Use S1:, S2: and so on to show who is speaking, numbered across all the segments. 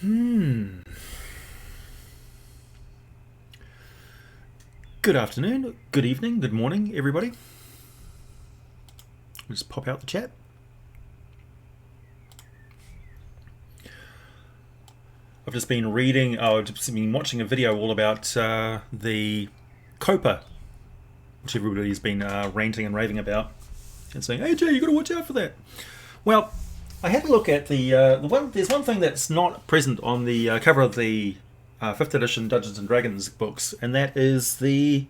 S1: Good afternoon, good evening, good morning, everybody. Just pop out the chat. I've just been watching a video all about the COPA, which everybody's been ranting and raving about, and saying, "Hey Jay, you got to watch out for that." Well, I had a look at the one. There's one thing that's not present on the cover of the 5th edition Dungeons and Dragons books, and that is the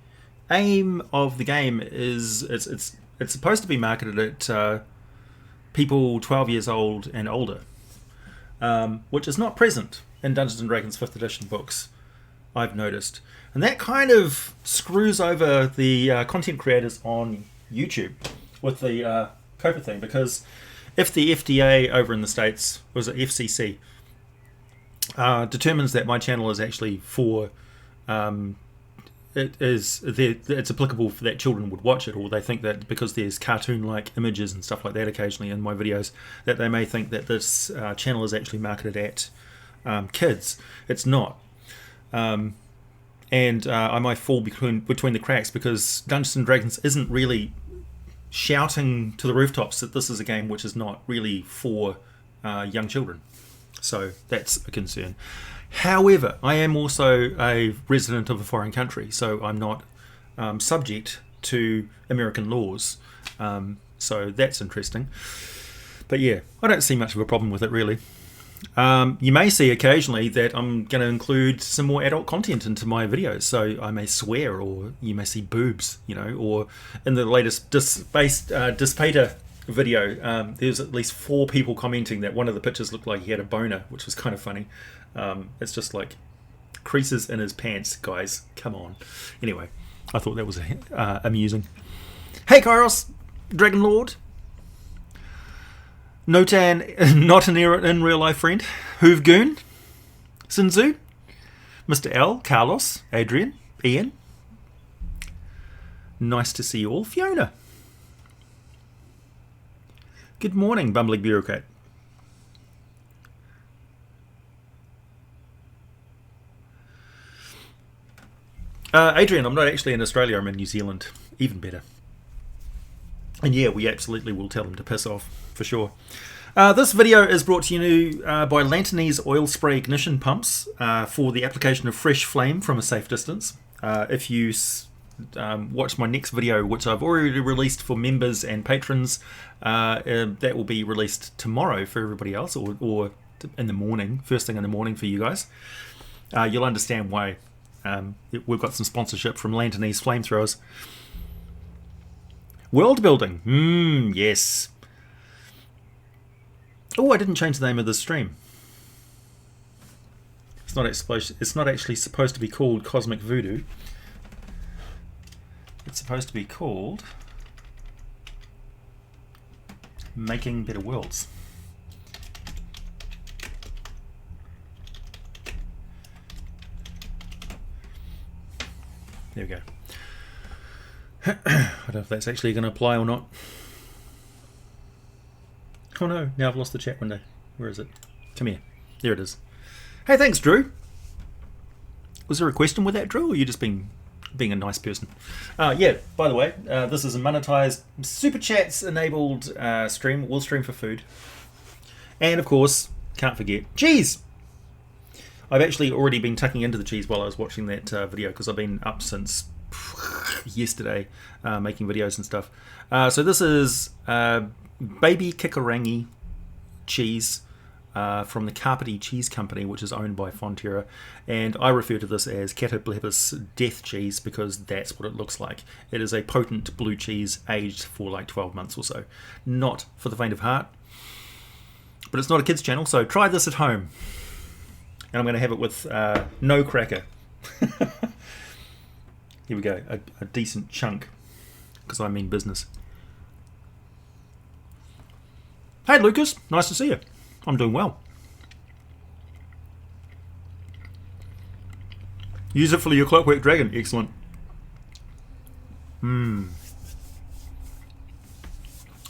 S1: aim of the game is it's supposed to be marketed at people 12 years old and older, which is not present in Dungeons and Dragons 5th edition books, I've noticed. And that kind of screws over the content creators on YouTube with the COPA thing, because if the FDA over in the States, was it FCC, determines that my channel is actually for it's applicable for that children would watch it, or they think that because there's cartoon-like images and stuff like that occasionally in my videos, that they may think that this channel is actually marketed at kids. It's not. And I might fall between the cracks, because Dungeons and Dragons isn't really shouting to the rooftops that this is a game which is not really for young children. So that's a concern. However, I am also a resident of a foreign country, so I'm not subject to American laws. So that's interesting. But yeah, I don't see much of a problem with it, really. You may see occasionally that I'm going to include some more adult content into my videos, so I may swear, or you may see boobs, or in the latest Dispater video, there's at least 4 people commenting that one of the pictures looked like he had a boner, which was kind of funny. It's just like creases in his pants, guys. Come on. Anyway, I thought that was amusing. Hey, Kairos, Dragon Lord. Notan, not an in real life friend. Hoovgoon, Sinzu, Mr. L, Carlos, Adrian, Ian. Nice to see you all. Fiona. Good morning, bumbling bureaucrat. Adrian, I'm not actually in Australia, I'm in New Zealand. Even better. And yeah, we absolutely will tell him to piss off, for sure. This video is brought to you by Lanternese oil spray ignition pumps for the application of fresh flame from a safe distance. If you watch my next video, which I've already released for members and patrons, that will be released tomorrow for everybody else, or in the morning, first thing in the morning for you guys. You'll understand why. We've got some sponsorship from Lanternese flamethrowers. World building. Yes. Oh, I didn't change the name of this stream. It's not actually supposed to be called Cosmic Voodoo. It's supposed to be called Making Better Worlds. There we go. I don't know if that's actually going to apply or not. Oh no, now I've lost the chat window. Where is it? Come here. There it is. Hey, thanks, Drew. Was there a question with that, Drew, or are you just being a nice person? Yeah, by the way, this is a monetized Super Chats enabled stream. We'll stream for food. And of course, can't forget cheese. I've actually already been tucking into the cheese while I was watching that video, because I've been up since yesterday making videos and stuff. So this is baby Kikarangi cheese from the Carpety Cheese Company, which is owned by Fonterra, and I refer to this as Catoblepis death cheese because that's what it looks like. It is a potent blue cheese aged for like 12 months or so. Not for the faint of heart, but it's not a kids channel, so try this at home. And I'm going to have it with no cracker. Here we go, a decent chunk, because I mean business. Hey Lucas, nice to see you. I'm doing well. Use it for your Clockwork Dragon, excellent.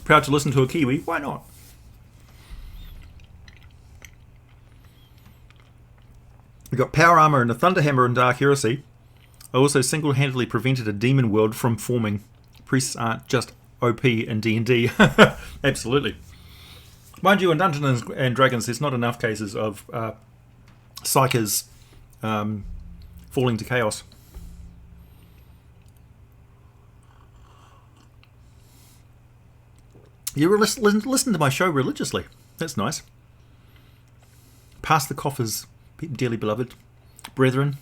S1: Proud to listen to a Kiwi, why not? We got power armor and a thunder hammer in Dark Heresy. I also single-handedly prevented a demon world from forming. Priests aren't just OP in D&D. Absolutely. Mind you, in Dungeons and Dragons, there's not enough cases of psychers falling to chaos. You listen to my show religiously. That's nice. Pass the coffers, dearly beloved. Brethren.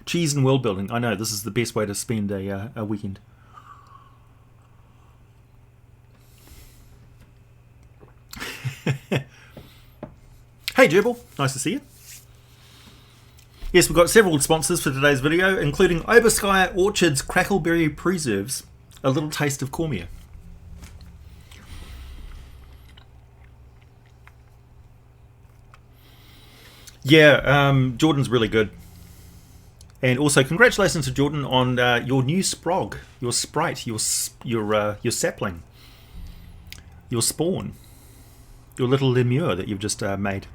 S1: Cheese and world building. I know, this is the best way to spend a weekend. Hey Gerbil, nice to see you. Yes, we've got several sponsors for today's video, including Oberskaya Orchard's Crackleberry Preserves, a little taste of Cormier. Yeah, Jordan's really good. And also, congratulations to Jordan on your new sprog, your sprite, your sapling, your spawn, your little lemure that you've just made.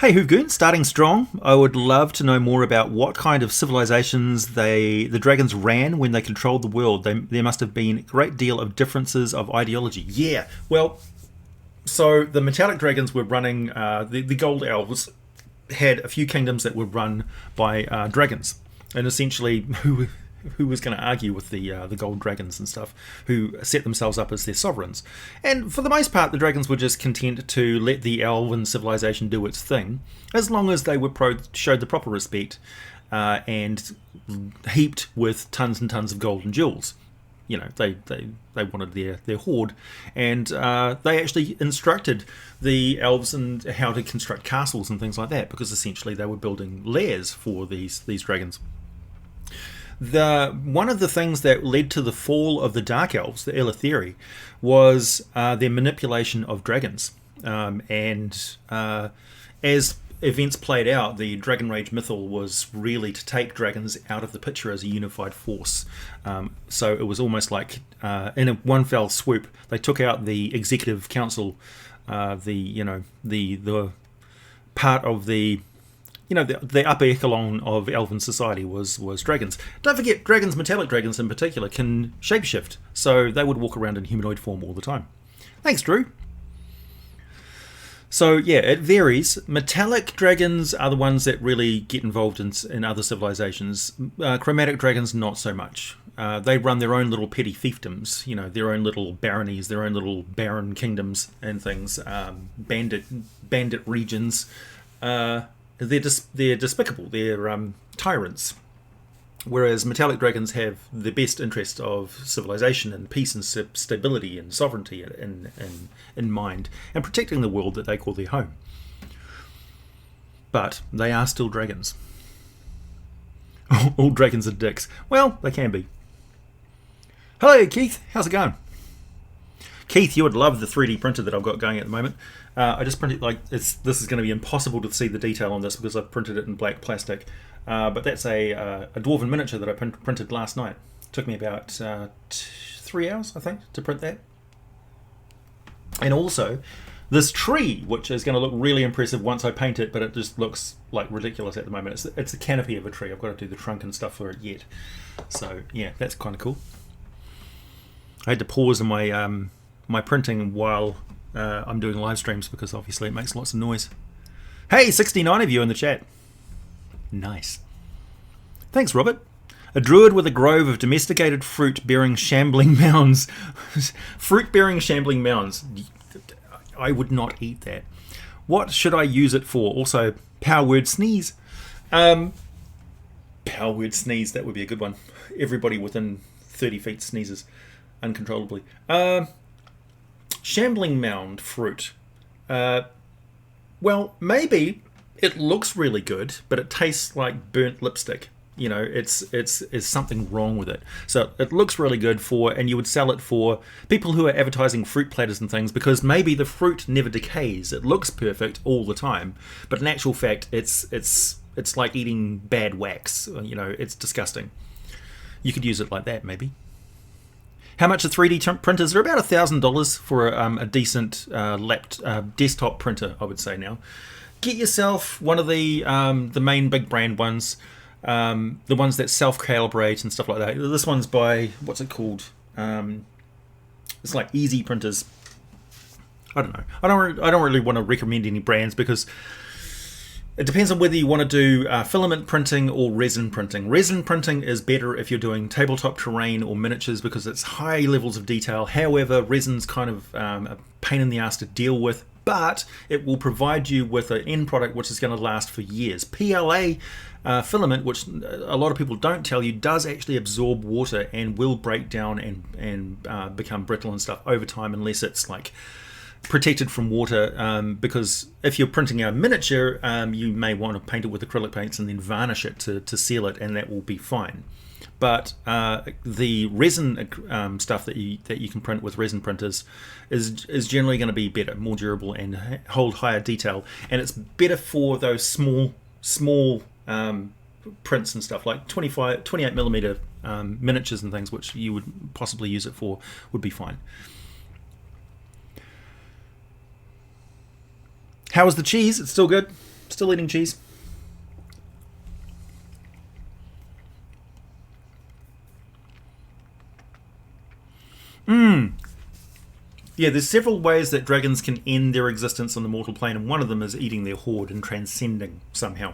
S1: Hey Hoogoon, starting strong. I would love to know more about what kind of civilizations the dragons ran when they controlled the world. There must have been a great deal of differences of ideology. Yeah, well, so the metallic dragons were running, the gold elves had a few kingdoms that were run by dragons, and essentially who was going to argue with the gold dragons and stuff, who set themselves up as their sovereigns. And for the most part, the dragons were just content to let the elven civilization do its thing, as long as they were showed the proper respect and heaped with tons and tons of gold and jewels. You know, they wanted their hoard, and they actually instructed the elves in how to construct castles and things like that, because essentially they were building lairs for these dragons. One of the things that led to the fall of the Dark Elves, the Eleutheri, was their manipulation of dragons. And as events played out, the Dragon Rage mythal was really to take dragons out of the picture as a unified force. So it was almost like in one fell swoop, they took out the executive council, the part of the upper echelon of elven society was dragons. Don't forget, dragons, metallic dragons in particular, can shapeshift, so they would walk around in humanoid form all the time. Thanks, Drew. So yeah, it varies. Metallic dragons are the ones that really get involved in other civilizations. Chromatic dragons, not so much. They run their own little petty fiefdoms, their own little baronies, their own little baron kingdoms and things, bandit regions. They're despicable. They're tyrants. Whereas metallic dragons have the best interest of civilization and peace and stability and sovereignty in mind, and protecting the world that they call their home. But they are still dragons. All dragons are dicks. Well, they can be. Hello, Keith. How's it going? Keith, you would love the 3D printer that I've got going at the moment. I just printed, this is going to be impossible to see the detail on this because I've printed it in black plastic. But that's a dwarven miniature that I printed last night. It took me about 3 hours, I think, to print that. And also, this tree, which is going to look really impressive once I paint it, but it just looks like ridiculous at the moment. It's the canopy of a tree. I've got to do the trunk and stuff for it yet. So, yeah, that's kind of cool. I had to pause in my printing while I'm doing live streams because obviously it makes lots of noise. Hey, 69 of you in the chat. Nice. Thanks, Robert. A druid with a grove of domesticated fruit-bearing shambling mounds. Fruit-bearing shambling mounds. I would not eat that. What should I use it for? Also, power word sneeze. Power word sneeze, that would be a good one. Everybody within 30 feet sneezes uncontrollably. Shambling mound fruit. Well, maybe it looks really good, but it tastes like burnt lipstick. It's something wrong with it. So it looks really good and you would sell it for people who are advertising fruit platters and things, because maybe the fruit never decays. It looks perfect all the time, but in actual fact, it's like eating bad wax. It's disgusting. You could use it like that, maybe. How much are 3D printers? They're about $1,000 for a decent desktop printer, I would say now. get yourself one of the main big brand ones, the ones that self-calibrate and stuff like that. This one's by, what's it called? It's like Easy Printers. I don't know. I don't really want to recommend any brands because it depends on whether you want to do filament printing or resin printing. Resin printing is better if you're doing tabletop terrain or miniatures because it's high levels of detail. However, resin's kind of a pain in the ass to deal with, but it will provide you with an end product which is going to last for years. PLA filament, which a lot of people don't tell you, does actually absorb water and will break down and become brittle and stuff over time unless it's like protected from water, because if you're printing a miniature, you may want to paint it with acrylic paints and then varnish it to seal it, and that will be fine. But the resin stuff that you can print with resin printers is generally going to be better, more durable, and hold higher detail. And it's better for those small prints and stuff like 28 millimeter miniatures and things, which you would possibly use it for, would be fine. How is the cheese? It's still good. Still eating cheese. Yeah, there's several ways that dragons can end their existence on the mortal plane, and one of them is eating their horde and transcending somehow.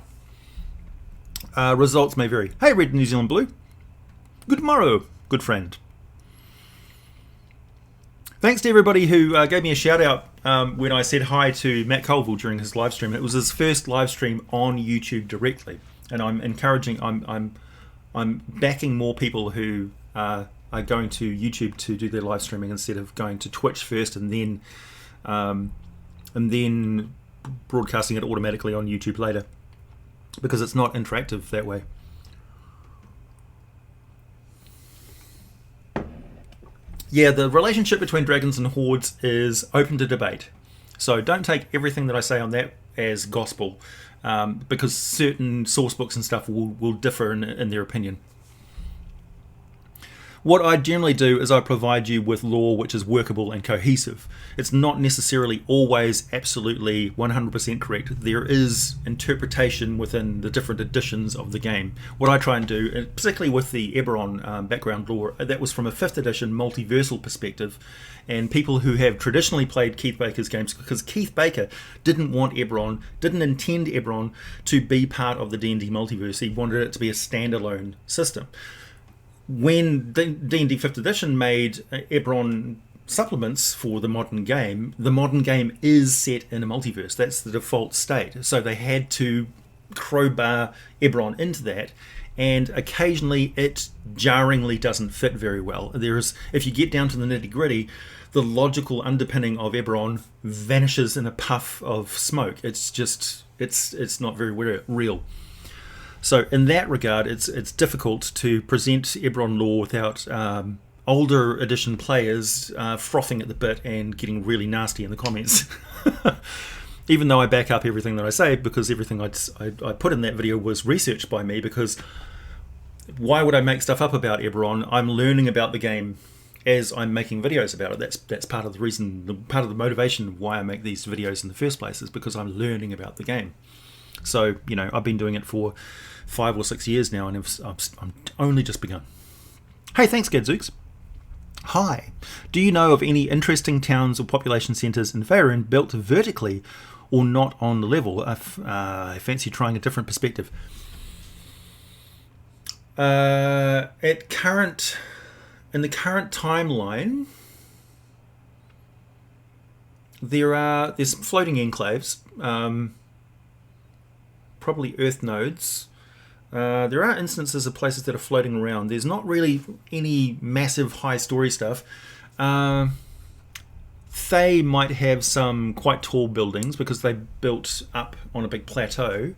S1: Results may vary. Hey, Red New Zealand Blue. Good morrow, good friend. Thanks to everybody who gave me a shout out when I said hi to Matt Colville during his live stream. It was his first live stream on YouTube directly, and I'm encouraging, I'm backing more people who are going to YouTube to do their live streaming instead of going to Twitch first and then broadcasting it automatically on YouTube later, because it's not interactive that way. Yeah, the relationship between dragons and hordes is open to debate. So don't take everything that I say on that as gospel, because certain source books and stuff will differ in their opinion. What I generally do is I provide you with lore which is workable and cohesive. It's not necessarily always absolutely 100% correct. There is interpretation within the different editions of the game. What I try and do, particularly with the Eberron background lore, that was from a 5th edition multiversal perspective, and people who have traditionally played Keith Baker's games, because Keith Baker didn't want Eberron, didn't intend Eberron to be part of the D&D multiverse. He wanted it to be a standalone system. When D&D 5th edition made Eberron supplements for the modern game is set in a multiverse. That's the default state. So they had to crowbar Eberron into that, and occasionally it jarringly doesn't fit very well. If you get down to the nitty-gritty, the logical underpinning of Eberron vanishes in a puff of smoke. It's just, it's not very real. So in that regard, it's difficult to present Eberron lore without older edition players frothing at the bit and getting really nasty in the comments. Even though I back up everything that I say, because everything I put in that video was researched by me, because why would I make stuff up about Eberron? I'm learning about the game as I'm making videos about it. That's part of the reason, part of the motivation why I make these videos in the first place, is because I'm learning about the game. So, I've been doing it for 5 or 6 years now, and I'm only just begun. Hey, thanks, Gadzooks. Hi. Do you know of any interesting towns or population centres in Faerun built vertically or not on the level? I fancy trying a different perspective. In the current timeline, there's floating enclaves. Probably earth nodes. There are instances of places that are floating around. There's not really any massive high story stuff. They might have some quite tall buildings because they built up on a big plateau.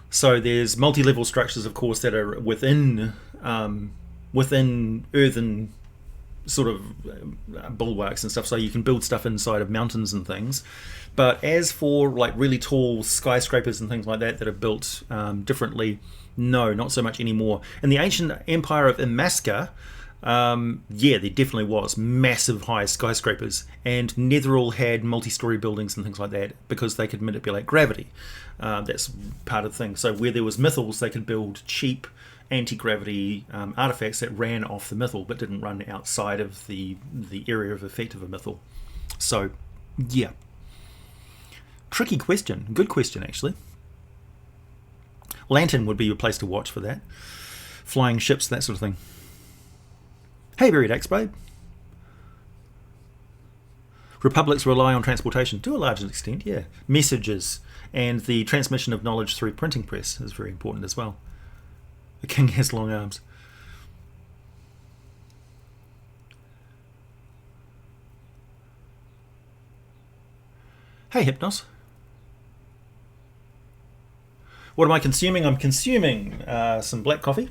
S1: So there's multi-level structures, of course, that are within earthen sort of bulwarks and stuff. So you can build stuff inside of mountains and things. But as for like really tall skyscrapers and things like that are built differently, no, not so much anymore. In the ancient empire of Imaska, Yeah, there definitely was massive high skyscrapers, and Netherall had multi-story buildings and things like that because they could manipulate gravity. That's part of the thing. So where there was Mythals, they could build cheap anti-gravity artifacts that ran off the Mythal but didn't run outside of the area of effect of a Mythal. So, yeah. Tricky question. Good question, actually. Lantern would be your place to watch for that. Flying ships, that sort of thing. Hey, Buried Axe, babe. Republics rely on transportation to a large extent, yeah. Messages and the transmission of knowledge through printing press is very important as well. The king has long arms. Hey, Hypnos. What am I consuming? I'm consuming some black coffee.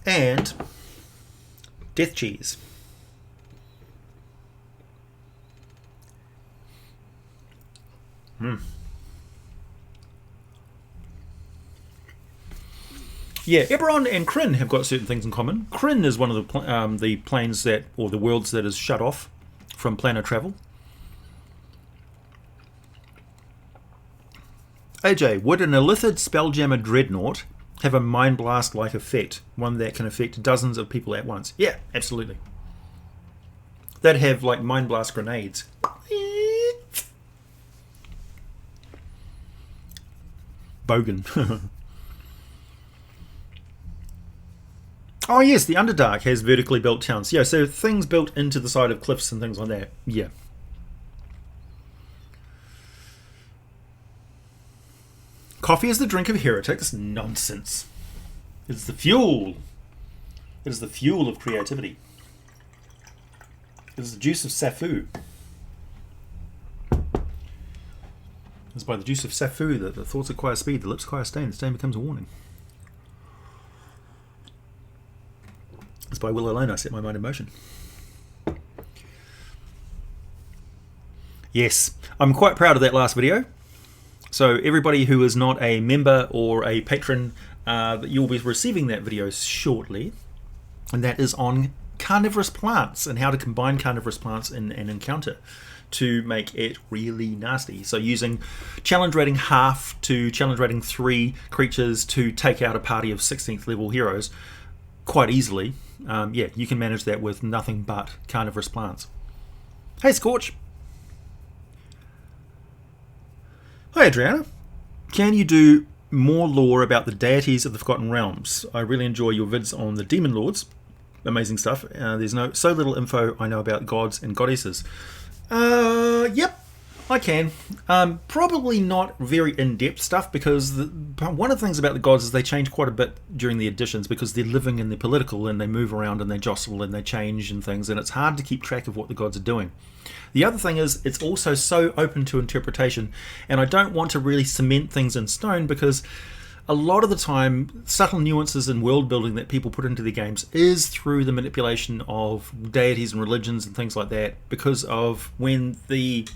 S1: And death cheese. Yeah, Eberron and Kryn have got certain things in common. Kryn is one of the planes that, or the worlds that is shut off from planar travel. AJ, would an Illithid Spelljammer Dreadnought have a Mind Blast-like effect? One that can affect dozens of people at once? Yeah, absolutely. They'd have, like, Mind Blast grenades. Bogan. Oh, yes, the Underdark has vertically built towns. Yeah, so things built into the side of cliffs and things like that. Yeah. Coffee is the drink of heretics? Nonsense. It's the fuel. It is the fuel of creativity. It is the juice of Safu. It's by the juice of Safu that the thoughts acquire speed, the lips acquire stain, the stain becomes a warning. It's by will alone I set my mind in motion. Yes, I'm quite proud of that last video. So everybody who is not a member or a patron, you'll be receiving that video shortly. And that is on carnivorous plants and how to combine carnivorous plants in an encounter to make it really nasty. So using challenge rating half to challenge rating 3 creatures to take out a party of 16th level heroes quite easily. Yeah, you can manage that with nothing but carnivorous plants. Hey, Scorch. Hi, Adriana. Can you do more lore about the deities of the Forgotten Realms? I really enjoy your vids on the Demon Lords. Amazing stuff. There's so little info I know about gods and goddesses. Yep, I can. Probably not very in-depth stuff because one of the things about the gods is they change quite a bit during the editions because they're living in the political and they move around and they jostle and they change and things, and it's hard to keep track of what the gods are doing. The other thing is it's also so open to interpretation, and I don't want to really cement things in stone because a lot of the time subtle nuances in world building that people put into their games is through the manipulation of deities and religions and things like that, because of when the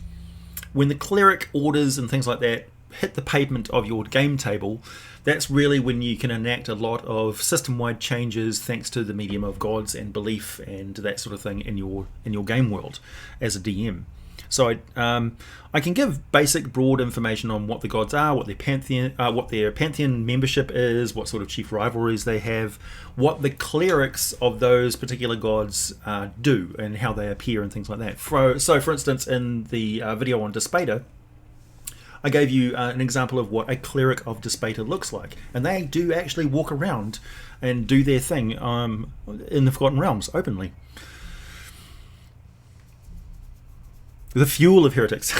S1: cleric orders and things like that hit the pavement of your game table, that's really when you can enact a lot of system-wide changes thanks to the medium of gods and belief and that sort of thing in your game world as a DM. So I can give basic, broad information on what the gods are, what their pantheon membership is, what sort of chief rivalries they have, what the clerics of those particular gods do, and how they appear and things like that. So, for instance, in the video on Despater, I gave you an example of what a cleric of Despater looks like, and they do actually walk around and do their thing in the Forgotten Realms openly. The fuel of heretics.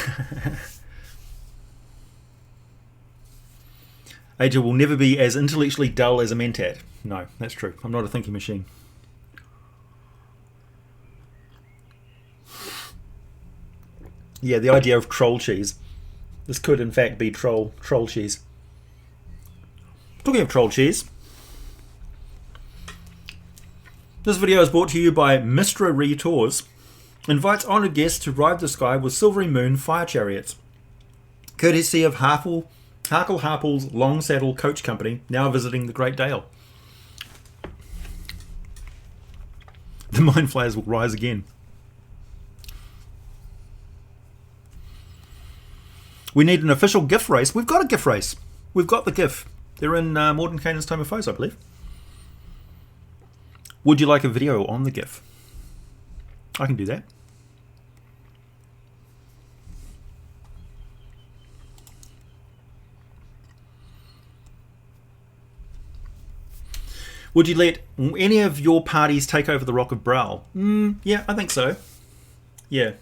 S1: Aja will never be as intellectually dull as a mentat. No, that's true. I'm not a thinking machine. Yeah, the idea of troll cheese. This could, in fact, be troll cheese. Talking of troll cheese, this video is brought to you by Mistra Retours. Invites honoured guests to ride the sky with Silvery Moon fire chariots. Courtesy of Harkle Harple's Long Saddle Coach Company, now visiting the Great Dale. mind flayers will rise again. We need an official GIF race. We've got a GIF race. We've got the GIF. They're in Mordenkainen's Tome of Foes, I believe. Would you like a video on the GIF? I can do that. Would you let any of your parties take over the Rock of Bral? Yeah, I think so. Yeah.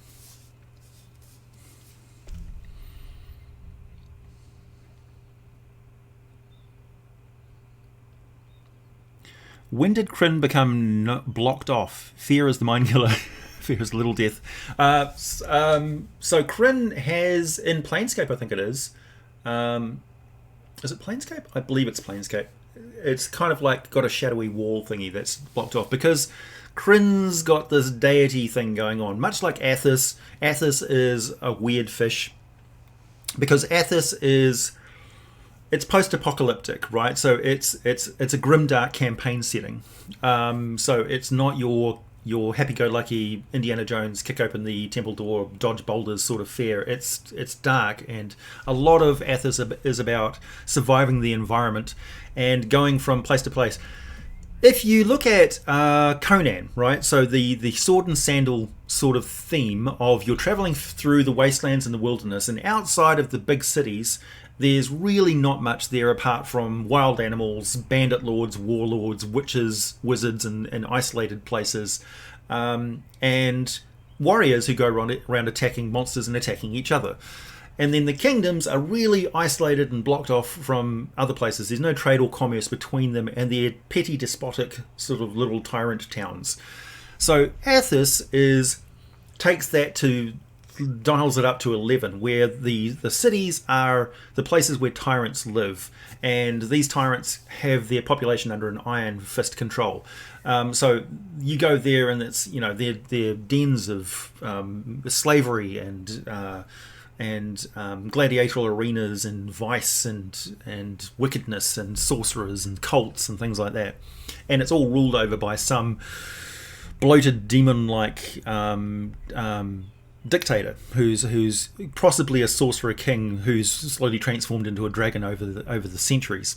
S1: When did Kryn become blocked off? Fear is the mind killer. Fear is little death. So Kryn has, in Planescape, I think it is. Is it Planescape? I believe it's Planescape. It's kind of like got a shadowy wall thingy that's blocked off because Kryn's got this deity thing going on, much like Athos. Athos is a weird fish because Athos is, it's post-apocalyptic, right? So it's a grimdark campaign setting. So it's not your happy-go-lucky Indiana Jones kick open the temple door, dodge boulders sort of fare. It's dark, and a lot of Athos is about surviving the environment and going from place to place. If you look at Conan, right, so the sword and sandal sort of theme of you're traveling through the wastelands and the wilderness, and outside of the big cities, there's really not much there apart from wild animals, bandit lords, warlords, witches, wizards, and isolated places, and warriors who go around attacking monsters and attacking each other. And then the kingdoms are really isolated and blocked off from other places. There's no trade or commerce between them, and they're petty, despotic, sort of little tyrant towns. So Athos takes that to, dials it up to 11, where the cities are the places where tyrants live, and these tyrants have their population under an iron fist control. So you go there, and it's, you know, they're dens of slavery and gladiatorial arenas and vice and wickedness and sorcerers and cults and things like that, and it's all ruled over by some bloated demon-like dictator who's possibly a sorcerer king who's slowly transformed into a dragon over the centuries.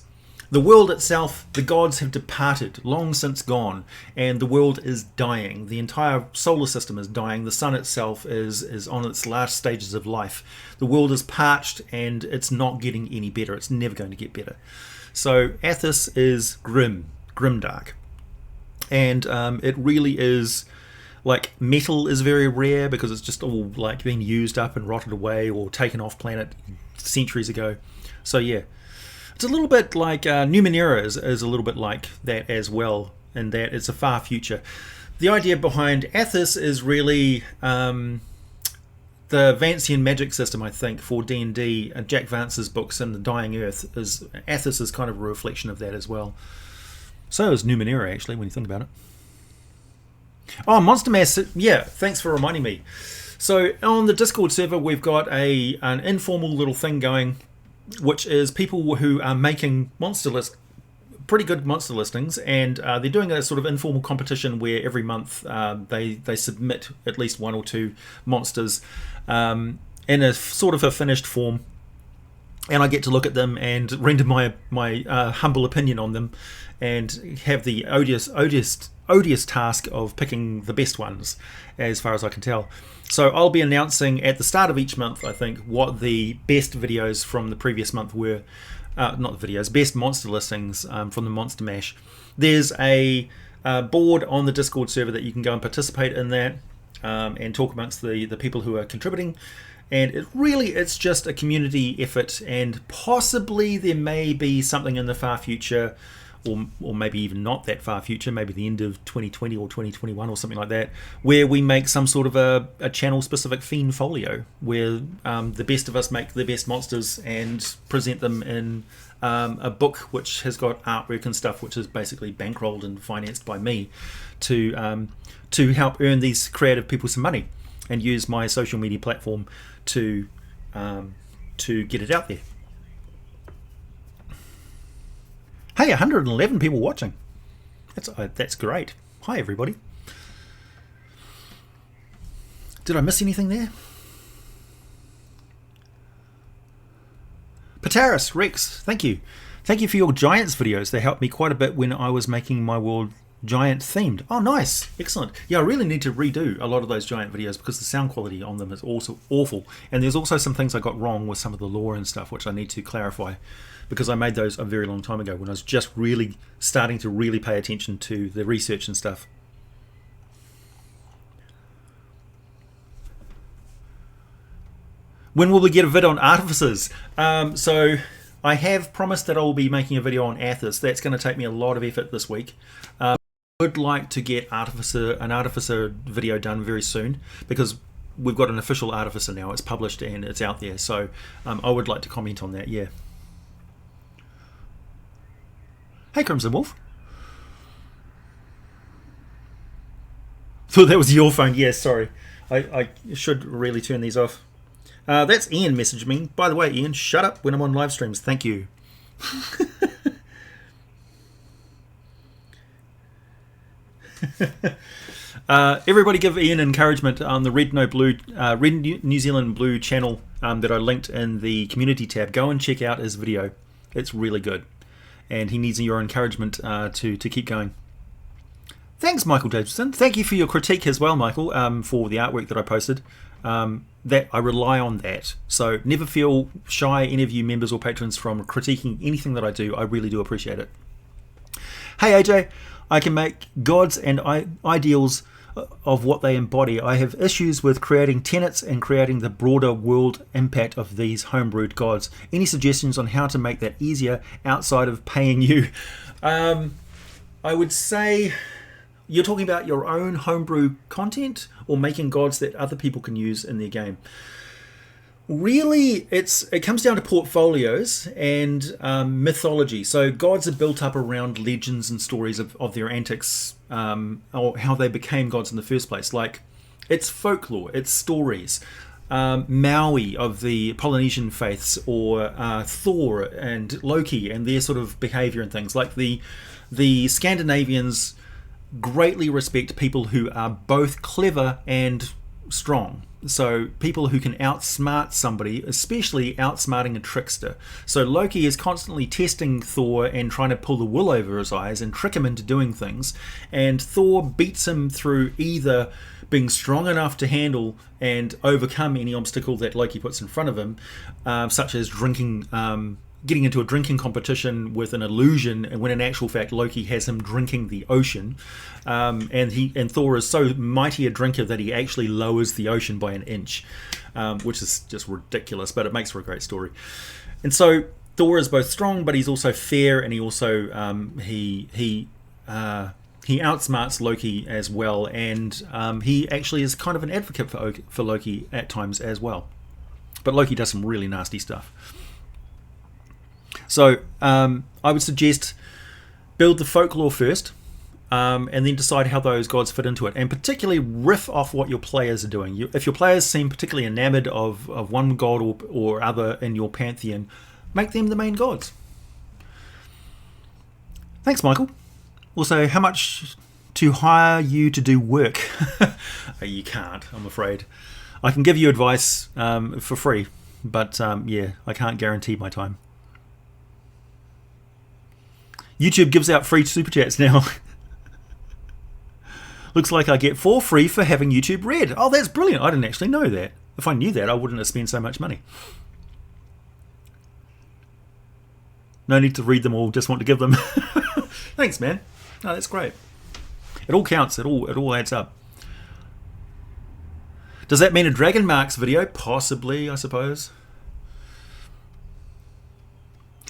S1: The world itself, the gods have departed, long since gone, and the world is dying. The entire solar system is dying. The sun itself is on its last stages of life. The world is parched, and it's not getting any better. It's never going to get better. So Athos is grimdark, and it really is. Like, metal is very rare because it's just all like being used up and rotted away or taken off planet centuries ago. So yeah, it's a little bit like Numenera is a little bit like that as well, in that it's a far future. The idea behind Athos is really the Vancian magic system, I think, for D&D. Jack Vance's books and the Dying Earth, is Athos is kind of a reflection of that as well. So is Numenera, actually, when you think about it. Oh, Monster Mass, yeah, thanks for reminding me. So on the Discord server, we've got an informal little thing going, which is people who are making pretty good monster listings, and they're doing a sort of informal competition where every month they submit at least one or two monsters in a sort of a finished form, and I get to look at them and render my humble opinion on them, and have the odious task of picking the best ones, as far as I can tell. So I'll be announcing at the start of each month, I think, what the best videos from the previous month were. Not the videos, best monster listings from the Monster Mash. There's a board on the Discord server that you can go and participate in that, and talk amongst the people who are contributing. And it's just a community effort, and possibly there may be something in the far future, or maybe even not that far future, maybe the end of 2020 or 2021 or something like that, where we make some sort of a channel-specific Fiend folio, where the best of us make the best monsters and present them in a book which has got artwork and stuff, which is basically bankrolled and financed by me to help earn these creative people some money, and use my social media platform to get it out there. Hey, 111 people watching. That's great. Hi, everybody. Did I miss anything there? Pataris, Rex, thank you. Thank you for your Giants videos. They helped me quite a bit when I was making my world Giant themed. Oh, nice. Excellent. Yeah, I really need to redo a lot of those Giant videos because the sound quality on them is also awful. And there's also some things I got wrong with some of the lore and stuff, which I need to clarify because I made those a very long time ago when I was just really starting to really pay attention to the research and stuff. When will we get a vid on Artificers? So I have promised that I will be making a video on Athos. That's going to take me a lot of effort this week. I would like to get an Artificer video done very soon because we've got an official Artificer now. It's published and it's out there. So I would like to comment on that, yeah. Hey, Crimson Wolf. Thought that was your phone. Yes, sorry. I should really turn these off. That's Ian messaged me. By the way, Ian, shut up when I'm on live streams. Thank you. Everybody give Ian encouragement on the Red New Zealand Blue channel that I linked in the community tab. Go and check out his video. It's really good. And he needs your encouragement to keep going. Thanks, Michael Davidson. Thank you for your critique as well, Michael, for the artwork that I posted. That I rely on that. So never feel shy, any of you members or patrons, from critiquing anything that I do. I really do appreciate it. Hey AJ, I can make gods and ideals of what they embody. I have issues with creating tenets and creating the broader world impact of these homebrewed gods. Any suggestions on how to make that easier outside of paying you? I would say you're talking about your own homebrew content or making gods that other people can use in their game. Really, it comes down to portfolios and mythology. So gods are built up around legends and stories of their antics or how they became gods in the first place. Like, it's folklore, it's stories. Maui of the Polynesian faiths, or Thor and Loki and their sort of behavior and things. Like the Scandinavians greatly respect people who are both clever and strong. So people who can outsmart somebody, especially outsmarting a trickster. So Loki is constantly testing Thor and trying to pull the wool over his eyes and trick him into doing things. And Thor beats him through either being strong enough to handle and overcome any obstacle that Loki puts in front of him, such as getting into a drinking competition with an illusion, and when in actual fact Loki has him drinking the ocean, and Thor is so mighty a drinker that he actually lowers the ocean by an inch, which is just ridiculous, but it makes for a great story. And so Thor is both strong, but he's also fair, and he also he outsmarts Loki as well, and he actually is kind of an advocate for Loki at times as well. But Loki does some really nasty stuff. So I would suggest build the folklore first, and then decide how those gods fit into it, and particularly riff off what your players are doing. If your players seem particularly enamored of one god or other in your pantheon, make them the main gods. Thanks, Michael. Also, how much to hire you to do work? You can't, I'm afraid. I can give you advice for free, but yeah, I can't guarantee my time. YouTube gives out free super chats now. Looks like I get 4 free for having YouTube Red. Oh, that's brilliant. I didn't actually know that. If I knew that, I wouldn't have spent so much money. No need to read them all, just want to give them. Thanks, man. No, that's great. It all counts. It all adds up. Does that mean a Dragon Marks video? Possibly, I suppose.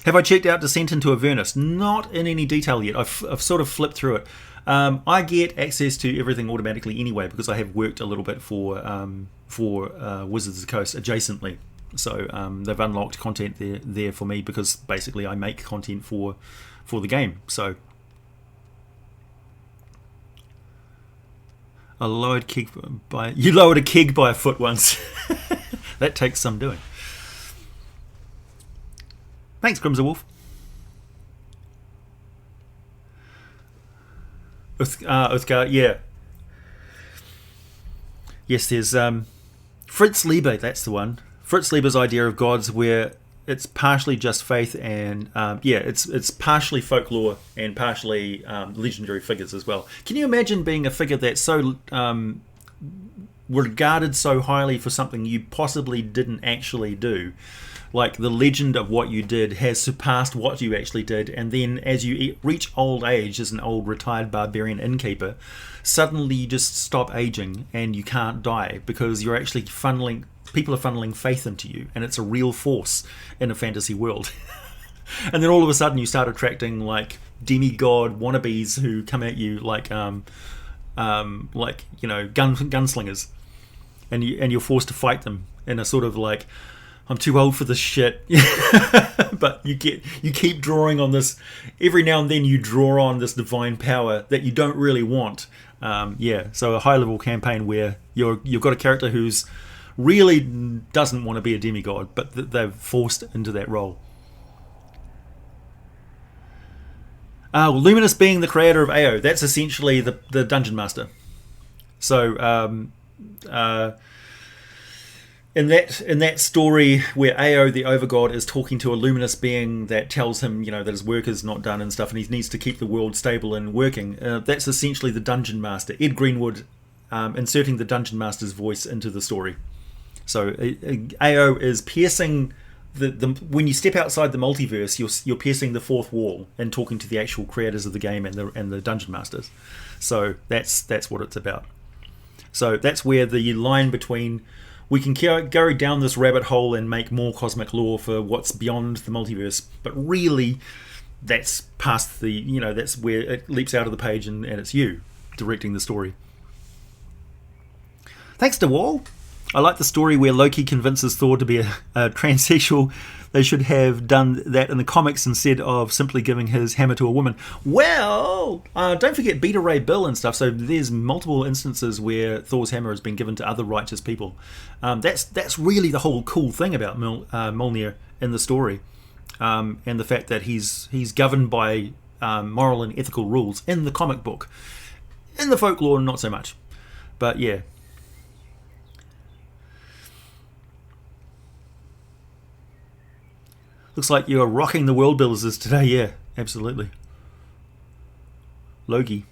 S1: Have I checked out Descent into Avernus? Not in any detail yet. I've sort of flipped through it. I get access to everything automatically anyway because I have worked a little bit for Wizards of the Coast adjacently. So they've unlocked content there for me because basically I make content for the game. So you lowered a keg by a foot once. That takes some doing. Thanks, Crimson Wolf. Uthgar, yeah. Yes, there's Fritz Lieber, that's the one. Fritz Lieber's idea of gods, where it's partially just faith and it's partially folklore and partially legendary figures as well. Can you imagine being a figure that's so regarded so highly for something you possibly didn't actually do? Like, the legend of what you did has surpassed what you actually did, and then as you reach old age as an old retired barbarian innkeeper, suddenly you just stop aging and you can't die because you're actually people are funneling faith into you, and it's a real force in a fantasy world. And then all of a sudden you start attracting like demigod wannabes who come at you like gunslingers, and you're forced to fight them in a sort of like, I'm too old for this shit. But you keep drawing on this. Every now and then you draw on this divine power that you don't really want. So a high level campaign where you've got a character who's really doesn't want to be a demigod, but they're forced into that role. Luminous being the creator of AO, that's essentially the dungeon master. So in that story where Ao, the overgod, is talking to a luminous being that tells him, that his work is not done and stuff, and he needs to keep the world stable and working, that's essentially the dungeon master. Ed Greenwood inserting the dungeon master's voice into the story. So Ao is piercing when you step outside the multiverse, you're piercing the fourth wall and talking to the actual creators of the game and the dungeon masters. So that's what it's about. So that's where the line between, we can go down this rabbit hole and make more cosmic lore for what's beyond the multiverse, but really that's past that's where it leaps out of the page and it's you directing the story. Thanks to Wall. I like the story where Loki convinces Thor to be a transsexual. They should have done that in the comics instead of simply giving his hammer to a woman. Well, don't forget Beta Ray Bill and stuff. So there's multiple instances where Thor's hammer has been given to other righteous people. That's really the whole cool thing about Mjolnir in the story, and the fact that he's governed by moral and ethical rules in the comic book. In the folklore, not so much. But yeah. Looks like you're rocking the world builders today. Yeah, absolutely. Loki.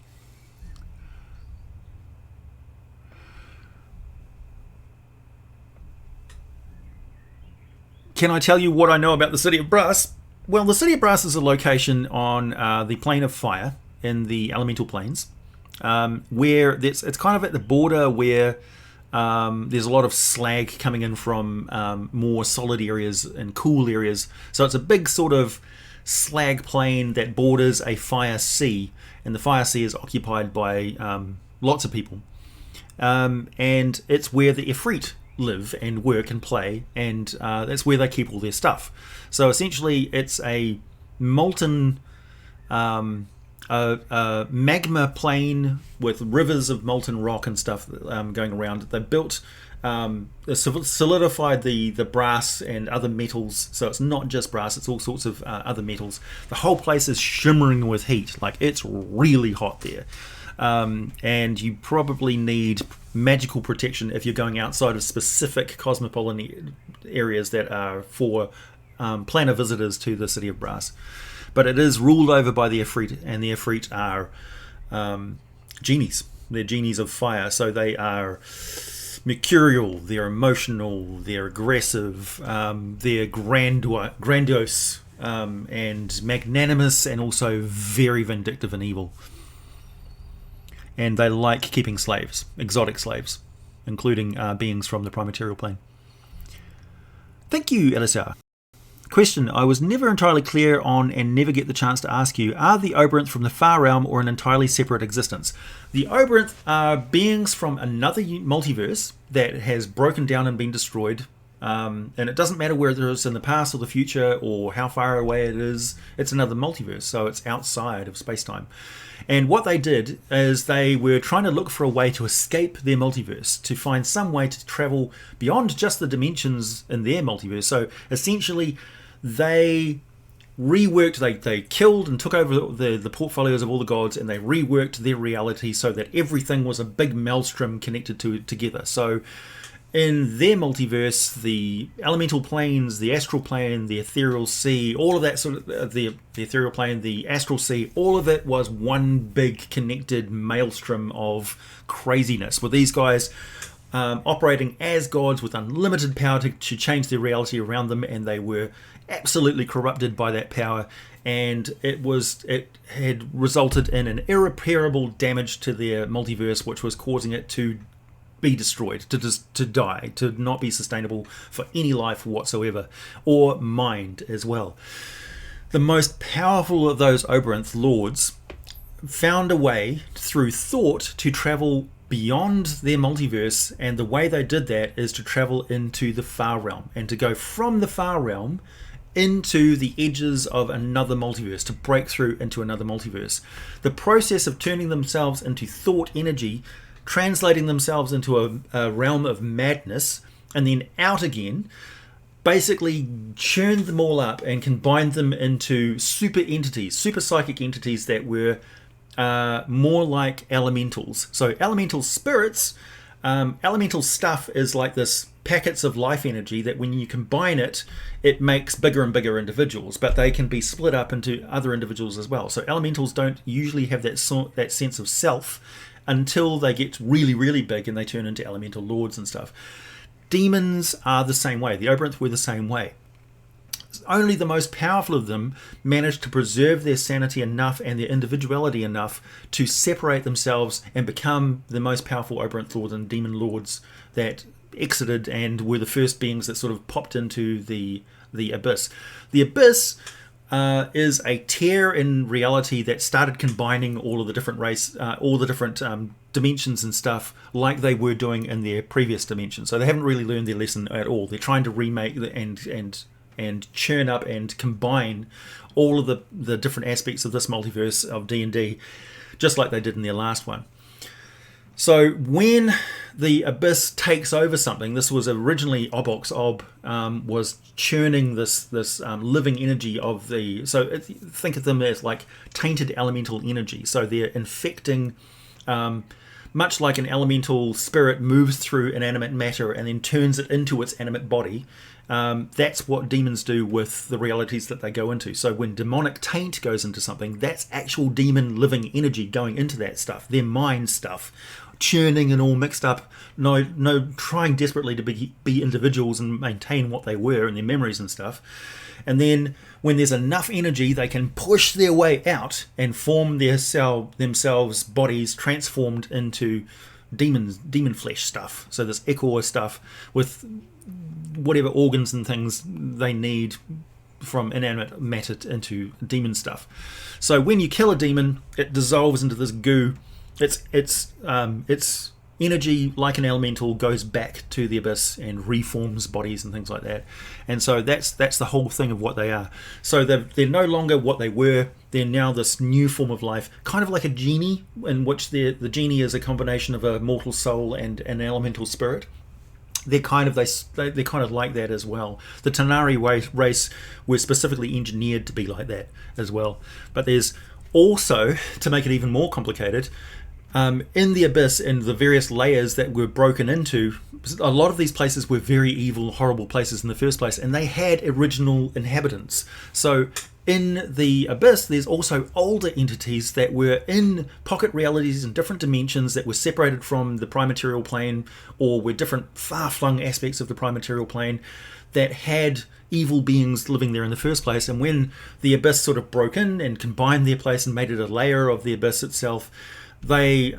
S1: Can I tell you what I know about the City of Brass? Well, the City of Brass is a location on the plane of fire in the elemental planes, where it's kind of at the border where there's a lot of slag coming in from more solid areas and cool areas. So it's a big sort of slag plain that borders a fire sea, and the fire sea is occupied by lots of people. And it's where the Ifrit live and work and play, and that's where they keep all their stuff. So essentially it's a molten magma plain with rivers of molten rock and stuff going around. They built, solidified the brass and other metals, so it's not just brass, it's all sorts of other metals. The whole place is shimmering with heat, like it's really hot there. And you probably need magical protection if you're going outside of specific cosmopolitan areas that are for planar visitors to the City of Brass. But it is ruled over by the Ifrit, and the Ifrit are genies. They're genies of fire, so they are mercurial, they're emotional, they're aggressive, they're grandiose, and magnanimous, and also very vindictive and evil. And they like keeping slaves, exotic slaves, including beings from the primaterial plane. Thank you, LSR. Question I was never entirely clear on and never get the chance to ask you: are the Oberonth from the Far Realm or an entirely separate existence? The Oberonth are beings from another multiverse that has broken down and been destroyed, and it doesn't matter whether it's in the past or the future or how far away it is. It's another multiverse, so it's outside of space-time. And what they did is they were trying to look for a way to escape their multiverse, to find some way to travel beyond just the dimensions in their multiverse. So essentially they reworked, they killed and took over the portfolios of all the gods, and they reworked their reality so that everything was a big maelstrom connected together. So in their multiverse, the elemental planes, the astral plane, the ethereal sea, all of that sort of the ethereal plane, the astral sea, all of it was one big connected maelstrom of craziness, with these guys operating as gods with unlimited power to change their reality around them, and they were absolutely corrupted by that power, and it had resulted in an irreparable damage to their multiverse, which was causing it to be destroyed, to die, to not be sustainable for any life whatsoever, or mind as well. The most powerful of those Oberonth lords found a way through thought to travel beyond their multiverse, and the way they did that is to travel into the far realm, and to go from the far realm into the edges of another multiverse, to break through into another multiverse. The process of turning themselves into thought energy, translating themselves into a realm of madness, and then out again, basically churned them all up and combined them into super entities, super psychic entities that were more like elementals. So elemental spirits, elemental stuff is like this packets of life energy that when you combine it, it makes bigger and bigger individuals, but they can be split up into other individuals as well. So elementals don't usually have that sense of self until they get really, really big and they turn into elemental lords and stuff. Demons are the same way. The Oberonth were the same way. Only the most powerful of them managed to preserve their sanity enough and their individuality enough to separate themselves and become the most powerful Oberonth lords and demon lords that exited and were the first beings that sort of popped into the abyss. The abyss is a tear in reality that started combining all of the different dimensions and stuff like they were doing in their previous dimension. So they haven't really learned their lesson at all. They're trying to remake and churn up and combine all of the different aspects of this multiverse of D&D, just like they did in their last one. So when the Abyss takes over something, this was originally Obox Ob was churning this living energy of the... So think of them as like tainted elemental energy. So they're infecting... much like an elemental spirit moves through inanimate matter and then turns it into its animate body, that's what demons do with the realities that they go into. So when demonic taint goes into something, that's actual demon living energy going into that stuff, their mind stuff, churning and all mixed up, trying desperately to be individuals and maintain what they were and their memories and stuff. And then when there's enough energy, they can push their way out and form themselves bodies transformed into demon flesh stuff. So this ichor stuff with whatever organs and things they need from inanimate matter into demon stuff. So when you kill a demon, it dissolves into this goo. Its energy, like an elemental, goes back to the abyss and reforms bodies and things like that. And so that's the whole thing of what they are. So they're no longer what they were. They're now this new form of life, kind of like a genie, in which the genie is a combination of a mortal soul and an elemental spirit. They're kind of like that as well. The Tanari race were specifically engineered to be like that as well. But there's also, to make it even more complicated, in the abyss and the various layers that were broken into, a lot of these places were very evil, horrible places in the first place, and they had original inhabitants. So in the abyss, there's also older entities that were in pocket realities and different dimensions that were separated from the prime material plane, or were different far-flung aspects of the prime material plane that had evil beings living there in the first place. And when the abyss sort of broke in and combined their place and made it a layer of the abyss itself, they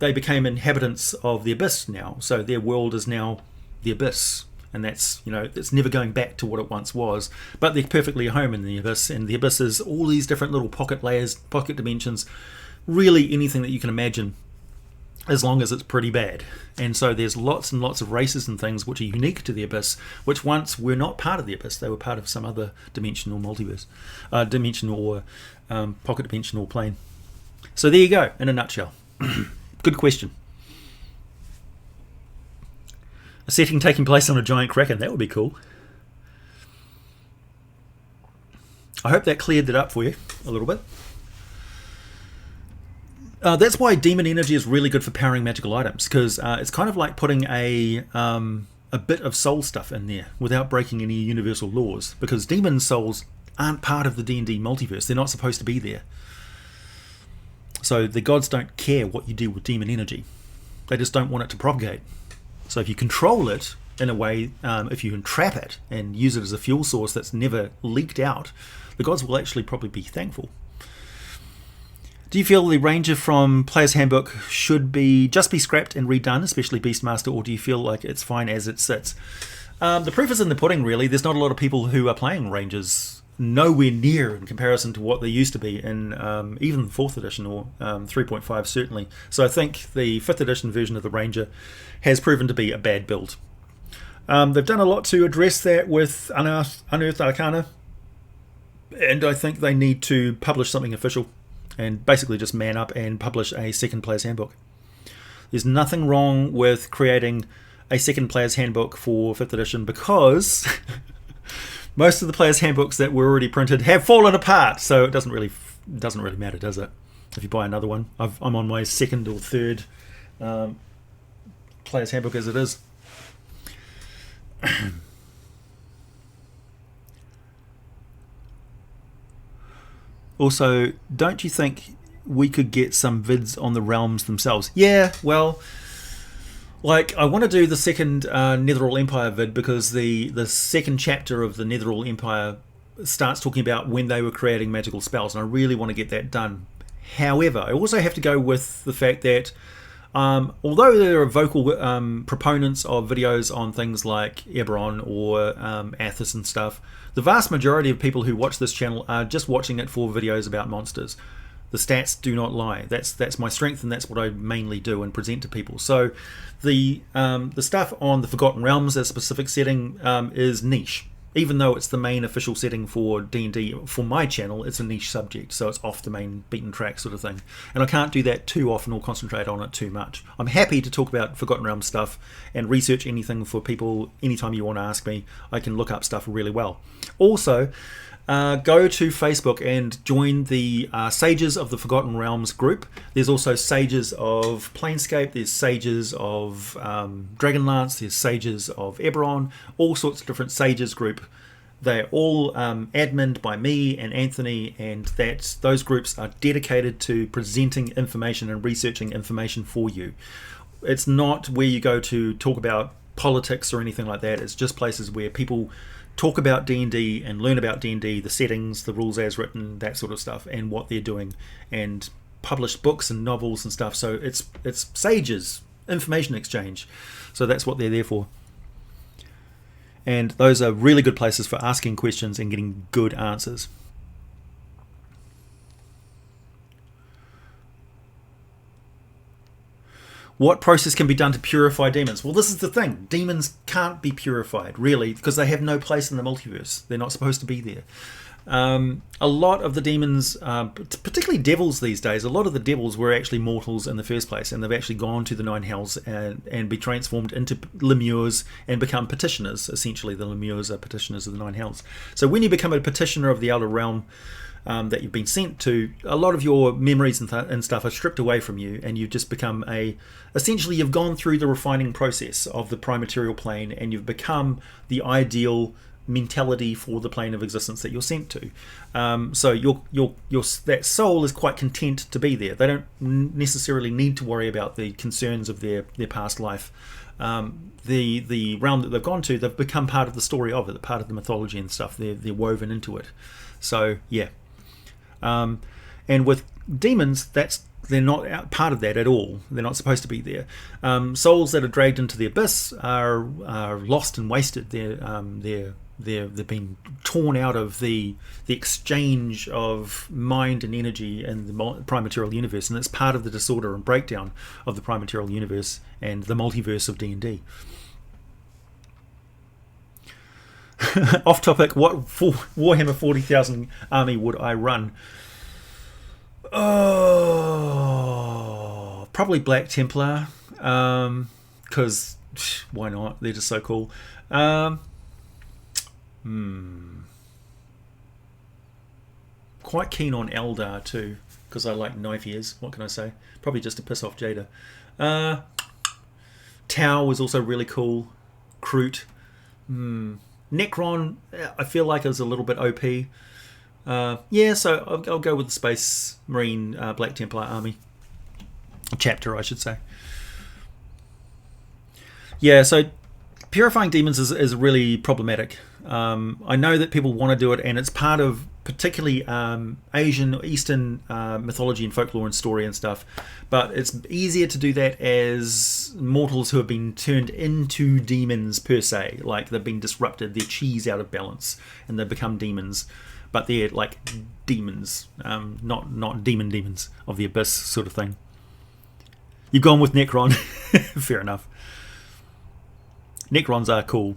S1: became inhabitants of the abyss now. So their world is now the abyss, and that's, it's never going back to what it once was. But they're perfectly at home in the abyss, and the abyss is all these different little pocket layers, pocket dimensions, really anything that you can imagine, as long as it's pretty bad. And so there's lots and lots of races and things which are unique to the abyss, which once were not part of the abyss. They were part of some other dimensional multiverse, dimensional or pocket dimensional plane. So there you go, in a nutshell. Good question. A setting taking place on a giant kraken, that would be cool. I hope that cleared that up for you a little bit. That's why demon energy is really good for powering magical items, because it's kind of like putting a bit of soul stuff in there without breaking any universal laws, because demon souls aren't part of the D&D multiverse. They're not supposed to be there. So the gods don't care what you do with demon energy. They just don't want it to propagate. So if you control it in a way, if you entrap it and use it as a fuel source that's never leaked out, the gods will actually probably be thankful. Do you feel the Ranger from Player's Handbook should just be scrapped and redone, especially Beastmaster, or do you feel like it's fine as it sits? The proof is in the pudding, really. There's not a lot of people who are playing Rangers, nowhere near in comparison to what they used to be in even 4th edition or 3.5 certainly. So I think the 5th edition version of the Ranger has proven to be a bad build. They've done a lot to address that with Unearthed Arcana, and I think they need to publish something official and basically just man up and publish a second Player's Handbook. There's nothing wrong with creating a second Player's Handbook for 5th edition, because most of the Player's Handbooks that were already printed have fallen apart, so it doesn't really matter, does it? If you buy another one. I'm on my 2nd or 3rd Player's Handbook as it is. Also, don't you think we could get some vids on the realms themselves? Yeah, well, like, I want to do the second Netherall Empire vid, because the second chapter of the Netherall Empire starts talking about when they were creating magical spells, and I really want to get that done. However, I also have to go with the fact that although there are vocal proponents of videos on things like Eberron or Athos and stuff, the vast majority of people who watch this channel are just watching it for videos about monsters. The stats do not lie. That's my strength, and that's what I mainly do and present to people. So the stuff on the Forgotten Realms as a specific setting is niche. Even though it's the main official setting for D&D for my channel, it's a niche subject, so it's off the main beaten track sort of thing. And I can't do that too often or concentrate on it too much. I'm happy to talk about Forgotten Realms stuff and research anything for people anytime you want to ask me. I can look up stuff really well. Also, go to Facebook and join the Sages of the Forgotten Realms group. There's also Sages of Planescape, there's Sages of Dragonlance, there's Sages of Eberron, all sorts of different Sages group. They're all adminned by me and Anthony, and those groups are dedicated to presenting information and researching information for you. It's not where you go to talk about politics or anything like that. It's just places where people talk about D&D and learn about D&D, the settings, the rules as written, that sort of stuff, and what they're doing, and publish books and novels and stuff. So it's Sages, information exchange. So that's what they're there for. And those are really good places for asking questions and getting good answers. What process can be done to purify demons? Well, this is the thing. Demons can't be purified, really, because they have no place in the multiverse. They're not supposed to be there. A lot of the demons, particularly devils these days, a lot of the devils were actually mortals in the first place, and they've actually gone to the Nine Hells and be transformed into lemures and become petitioners. Essentially, the lemures are petitioners of the Nine Hells. So when you become a petitioner of the Outer Realm, that you've been sent to, a lot of your memories and stuff are stripped away from you, and you've just become essentially you've gone through the refining process of the prime material plane, and you've become the ideal mentality for the plane of existence that you're sent to. So that soul is quite content to be there. They don't necessarily need to worry about the concerns of their past life. The realm that they've gone to, they've become part of the story of it, part of the mythology and stuff. They're woven into it. So yeah. And with demons, they're not part of that at all. They're not supposed to be there. Souls that are dragged into the abyss are lost and wasted. They've been torn out of the exchange of mind and energy in the prime material universe, and it's part of the disorder and breakdown of the prime material universe and the multiverse of D&D. Off topic, what Warhammer 40,000 army would I run? Oh, probably Black Templar, because why not? They're just so cool. quite keen on Eldar too, because I like knife ears. What can I say? Probably just to piss off Jada. Tau was also really cool. Kroot. Necron, I feel like is a little bit OP. Yeah, so I'll go with the Space Marine Black Templar Army. Chapter, I should say. Yeah, so purifying demons is really problematic. I know that people want to do it, and it's part of particularly Asian, Eastern mythology and folklore and story and stuff. But it's easier to do that as mortals who have been turned into demons per se. Like they've been disrupted, their chi's out of balance, and they've become demons. But they're like demons, not demons of the abyss sort of thing. You've gone with Necron. Fair enough. Necrons are cool.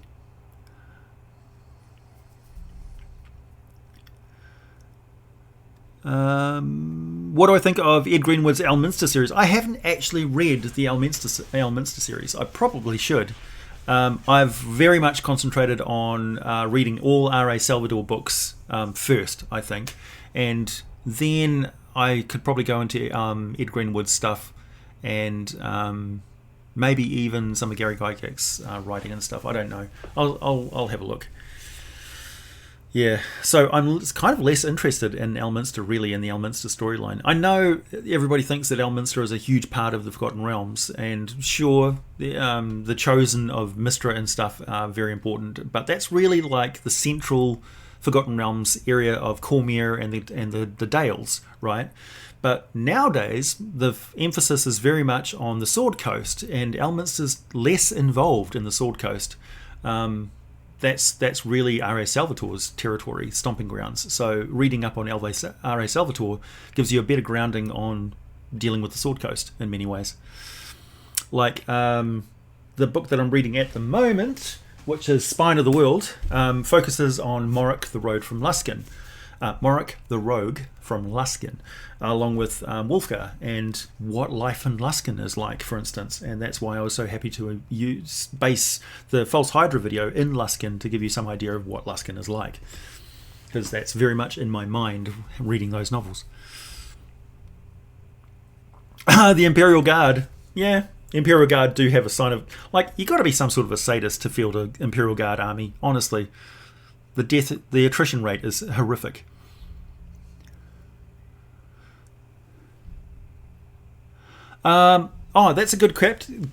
S1: What do I think of Ed Greenwood's Elminster series? I haven't actually read the Elminster series. I probably should. I've very much concentrated on reading all R.A. Salvador books first, I think. And then I could probably go into Ed Greenwood's stuff and maybe even some of Gary Gygax's writing and stuff. I don't know. I'll have a look. Yeah, so I'm kind of less interested in Elminster, really, in the Elminster storyline. I know everybody thinks that Elminster is a huge part of the Forgotten Realms, and sure, the Chosen of Mystra and stuff are very important, but that's really like the central Forgotten Realms area of Cormyr and the Dales, right? But nowadays, the emphasis is very much on the Sword Coast, and Elminster's less involved in the Sword Coast. That's really R.A. Salvatore's territory, stomping grounds. So reading up on R.A. Salvatore gives you a better grounding on dealing with the Sword Coast in many ways. Like the book that I'm reading at the moment, which is Spine of the World, focuses on Morrick the Rogue from Luskan. Along with Wolfgar, and what life in Luskan is like, for instance. And that's why I was so happy to base the False Hydra video in Luskan to give you some idea of what Luskan is like, because that's very much in my mind reading those novels. The Imperial Guard. Yeah, Imperial Guard do have a sign of... Like, you got to be some sort of a sadist to field an Imperial Guard army, honestly. The attrition rate is horrific. That's a good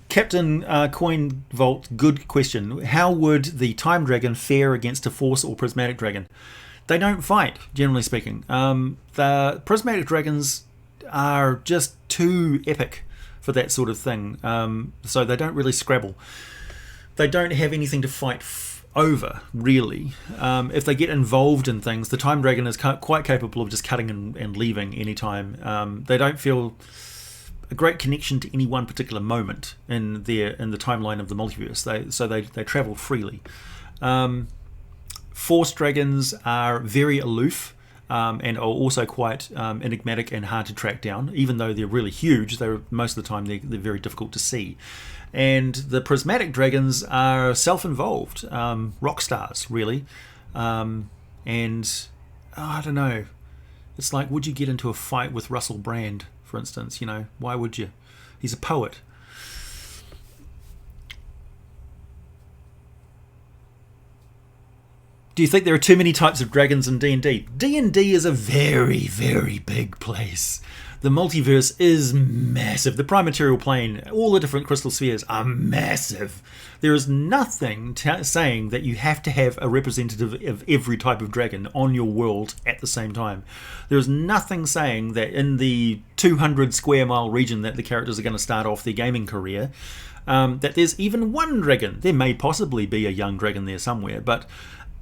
S1: Captain Coin Vault. Good question. How would the Time Dragon fare against a Force or Prismatic Dragon? They don't fight, generally speaking. The Prismatic Dragons are just too epic for that sort of thing. So they don't really scrabble. They don't have anything to fight over, really. If they get involved in things, the Time Dragon is quite capable of just cutting and leaving anytime. They don't feel a great connection to any one particular moment in the timeline of the multiverse. They travel freely. Force dragons are very aloof and are also quite enigmatic and hard to track down. Even though they're really huge, most of the time they're very difficult to see. And the prismatic dragons are self-involved, rock stars, really. I don't know. It's like, would you get into a fight with Russell Brand, for instance? Why would you? He's a poet. Do you think there are too many types of dragons in D&D? D&D is a very, very big place. The multiverse is massive. The prime material plane, all the different crystal spheres are massive. There is nothing saying that you have to have a representative of every type of dragon on your world at the same time. There is nothing saying that in the 200 square mile region that the characters are going to start off their gaming career, that there's even one dragon. There may possibly be a young dragon there somewhere, but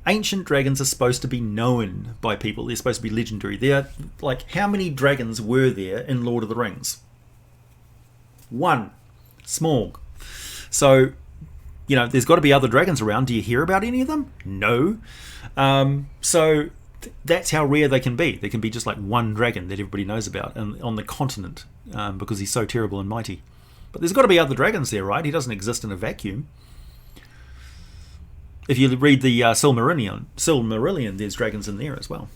S1: ancient dragons are supposed to be known by people. They're supposed to be legendary. They're like, how many dragons were there in Lord of the Rings? One. Small. So, there's got to be other dragons around. Do you hear about any of them? No. So that's how rare they can be. There can be just like one dragon that everybody knows about on the continent because he's so terrible and mighty. But there's got to be other dragons there, right? He doesn't exist in a vacuum. If you read the Silmarillion, there's dragons in there as well.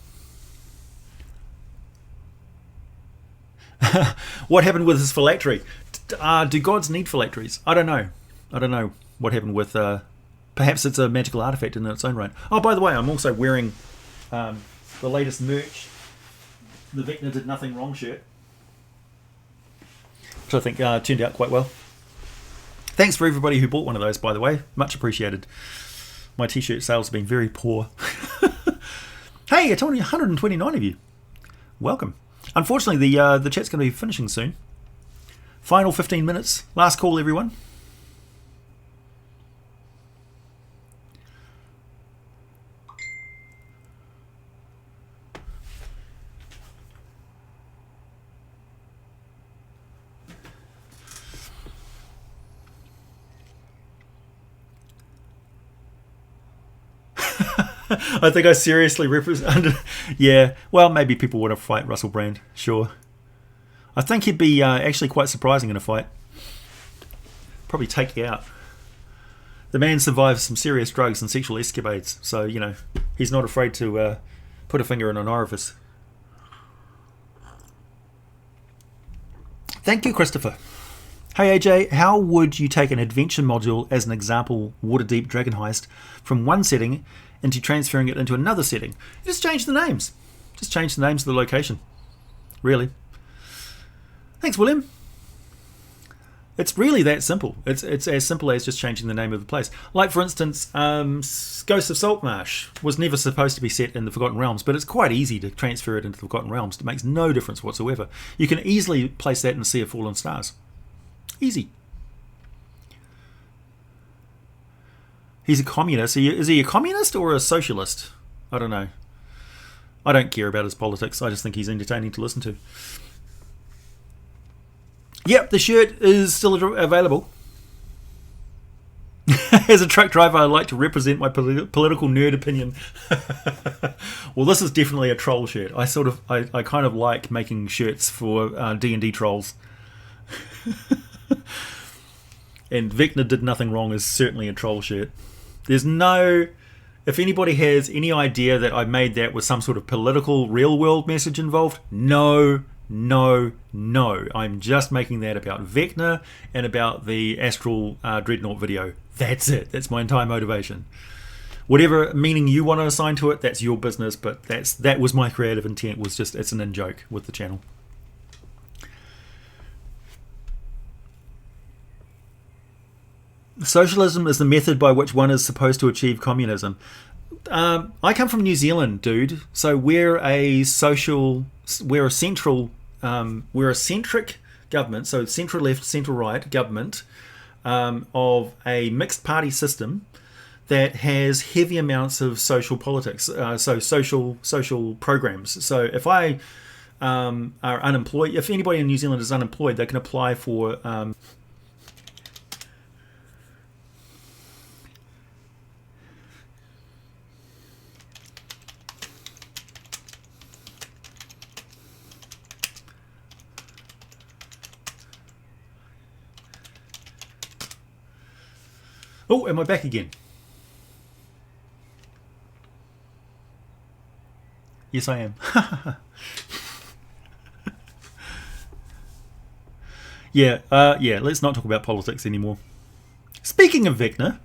S1: What happened with his phylactery? Do gods need phylacteries? I don't know what happened with... perhaps it's a magical artifact in its own right. Oh, by the way, I'm also wearing the latest merch. The Vecna Did Nothing Wrong shirt. Which I think turned out quite well. Thanks for everybody who bought one of those, by the way. Much appreciated. My t-shirt sales have been very poor. Hey, it's only 129 of you. Welcome. Unfortunately, the chat's going to be finishing soon. Final 15 minutes. Last call, everyone. I think I seriously represent. Yeah, well, maybe people want to fight Russell Brand. Sure. I think he'd be actually quite surprising in a fight. Probably take you out. The man survived some serious drugs and sexual escapades, so, you know, he's not afraid to put a finger in an orifice. Thank you, Christopher. Hey AJ, how would you take an adventure module as an example Waterdeep Dragon Heist from one setting into transferring it into another setting? Just change the names. Just change the names of the location. Really. Thanks, William. It's really that simple. It's as simple as just changing the name of the place. Like, for instance, Ghosts of Saltmarsh was never supposed to be set in the Forgotten Realms, but it's quite easy to transfer it into the Forgotten Realms. It makes no difference whatsoever. You can easily place that in Sea of Fallen Stars. Easy. He's a communist. Is he a communist or a socialist? I don't know. I don't care about his politics. I just think he's entertaining to listen to. Yep, the shirt is still available. As a truck driver, I like to represent my political nerd opinion. Well, this is definitely a troll shirt. I kind of like making shirts for D&D trolls. And Vecna Did Nothing Wrong is certainly a troll shirt. There's no... If anybody has any idea that I made that with some sort of political real-world message involved, no. I'm just making that about Vecna and about the Astral Dreadnought video. That's it. That's my entire motivation. Whatever meaning you want to assign to it, that's your business, but that was my creative intent, was just, it's an in-joke with the channel. Socialism is the method by which one is supposed to achieve communism. I come from New Zealand, dude. So we're a centric government, so central left, central right government of a mixed party system that has heavy amounts of social politics, so social programs. So if I are unemployed, if anybody in New Zealand is unemployed, they can apply for Oh, am I back again? Yes, I am. Yeah, let's not talk about politics anymore. Speaking of Vecna,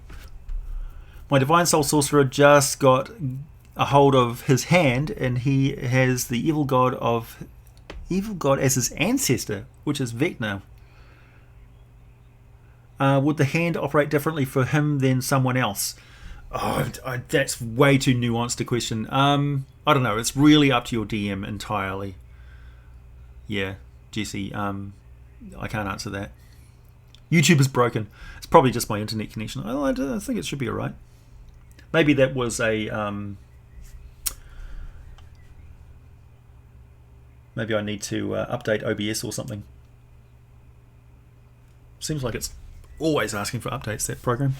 S1: my Divine Soul Sorcerer just got a hold of his hand, and he has the evil god as his ancestor, which is Vecna. Would the hand operate differently for him than someone else? Oh, that's way too nuanced a question. I don't know. It's really up to your DM entirely. Yeah, Jesse. I can't answer that. YouTube is broken. It's probably just my internet connection. I think it should be alright. Maybe that was a... maybe I need to update OBS or something. Seems like it's always asking for updates, that program.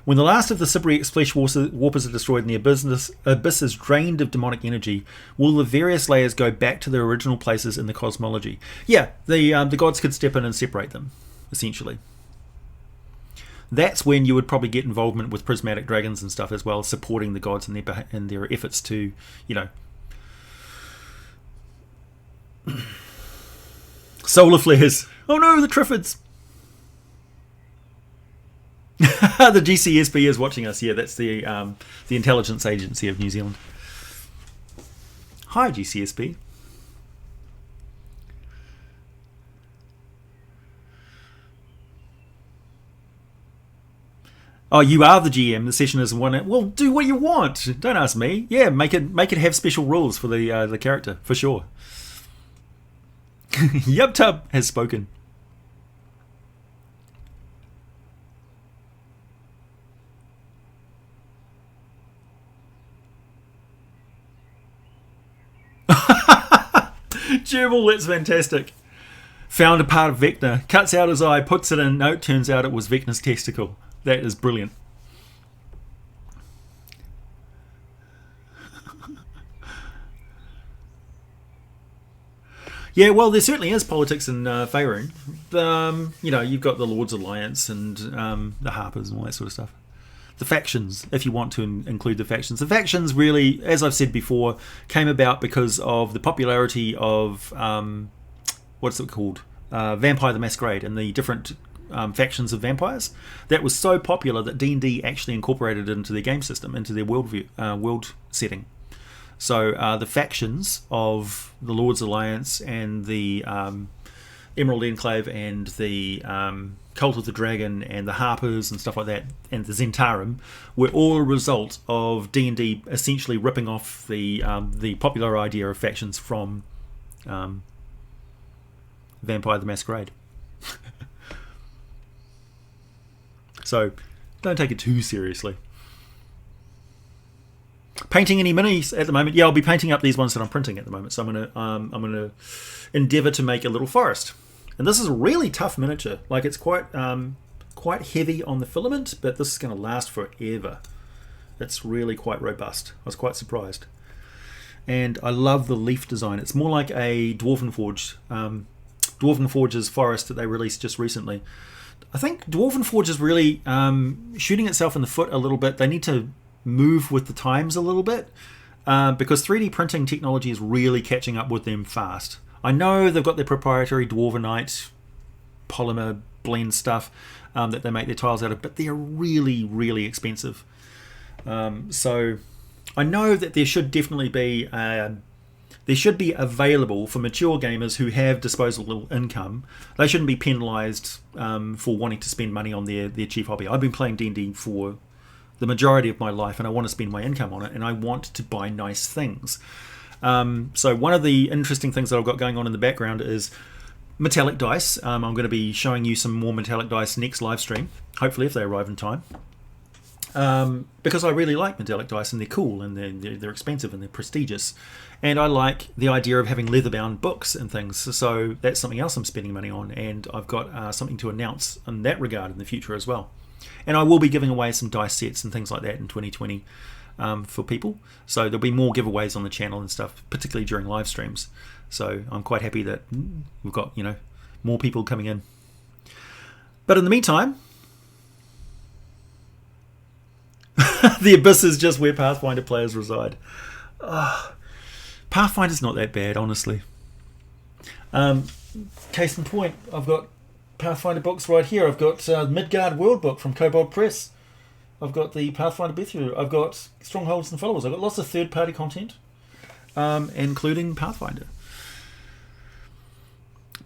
S1: When the last of the Cypriot flesh warpers are destroyed and the abyss is drained of demonic energy, will the various layers go back to their original places in the cosmology? Yeah, the gods could step in and separate them, essentially. That's when you would probably get involvement with prismatic dragons and stuff as well, supporting the gods in their efforts to, you know, Solar flares. Oh no, the Triffids. The GCSB is watching us. Yeah, that's the Intelligence Agency of New Zealand. Hi, GCSB. Oh, you are the GM. The session is one. Well, do what you want. Don't ask me. Yeah, make it have special rules for the character for sure. Yup Tub has spoken. Gerbil, that's fantastic. Found a part of Vecna, cuts out his eye, puts it in. No, turns out it was Vecna's testicle. That is brilliant. Yeah, well, there certainly is politics in Faerun. You've got the Lords Alliance and the Harpers and all that sort of stuff. The factions, if you want to include the factions. The factions really, as I've said before, came about because of the popularity of, what's it called? Vampire the Masquerade and the different factions of vampires. That was so popular that D&D actually incorporated it into their game system, into their world setting. So the factions of the Lord's Alliance and the Emerald Enclave and the Cult of the Dragon and the Harpers and stuff like that and the Zentarum were all a result of D&D essentially ripping off the popular idea of factions from Vampire the Masquerade. So don't take it too seriously. Painting any minis at the moment? Yeah, I'll be painting up these ones that I'm printing at the moment. So I'm gonna endeavour to make a little forest. And this is a really tough miniature. Like it's quite heavy on the filament, but this is going to last forever. It's really quite robust. I was quite surprised. And I love the leaf design. It's more like a Dwarven Forge's forest that they released just recently. I think Dwarven Forge is really shooting itself in the foot a little bit. They need to move with the times a little bit because 3D printing technology is really catching up with them fast. I know they've got their proprietary Dwarvenite polymer blend stuff that they make their tiles out of, but they're really, really expensive. So I know that there should definitely be available for mature gamers who have disposable income. They shouldn't be penalised for wanting to spend money on their chief hobby. I've been playing D&D for the majority of my life, and I want to spend my income on it, and I want to buy nice things. So one of the interesting things that I've got going on in the background is metallic dice. I'm going to be showing you some more metallic dice next live stream, hopefully if they arrive in time. Because I really like metallic dice, and they're cool, and they're expensive, and they're prestigious. And I like the idea of having leather-bound books and things, so that's something else I'm spending money on, and I've got something to announce in that regard in the future as well. And I will be giving away some dice sets and things like that in 2020 for people. So there'll be more giveaways on the channel and stuff, particularly during live streams. So I'm quite happy that we've got, more people coming in. But in the meantime, the Abyss is just where Pathfinder players reside. Pathfinder's not that bad, honestly. Case in point, I've got Pathfinder books right here. I've got Midgard World book from Kobold Press. I've got the Pathfinder Bethru. I've got Strongholds and Followers. I've got lots of third-party content, including Pathfinder.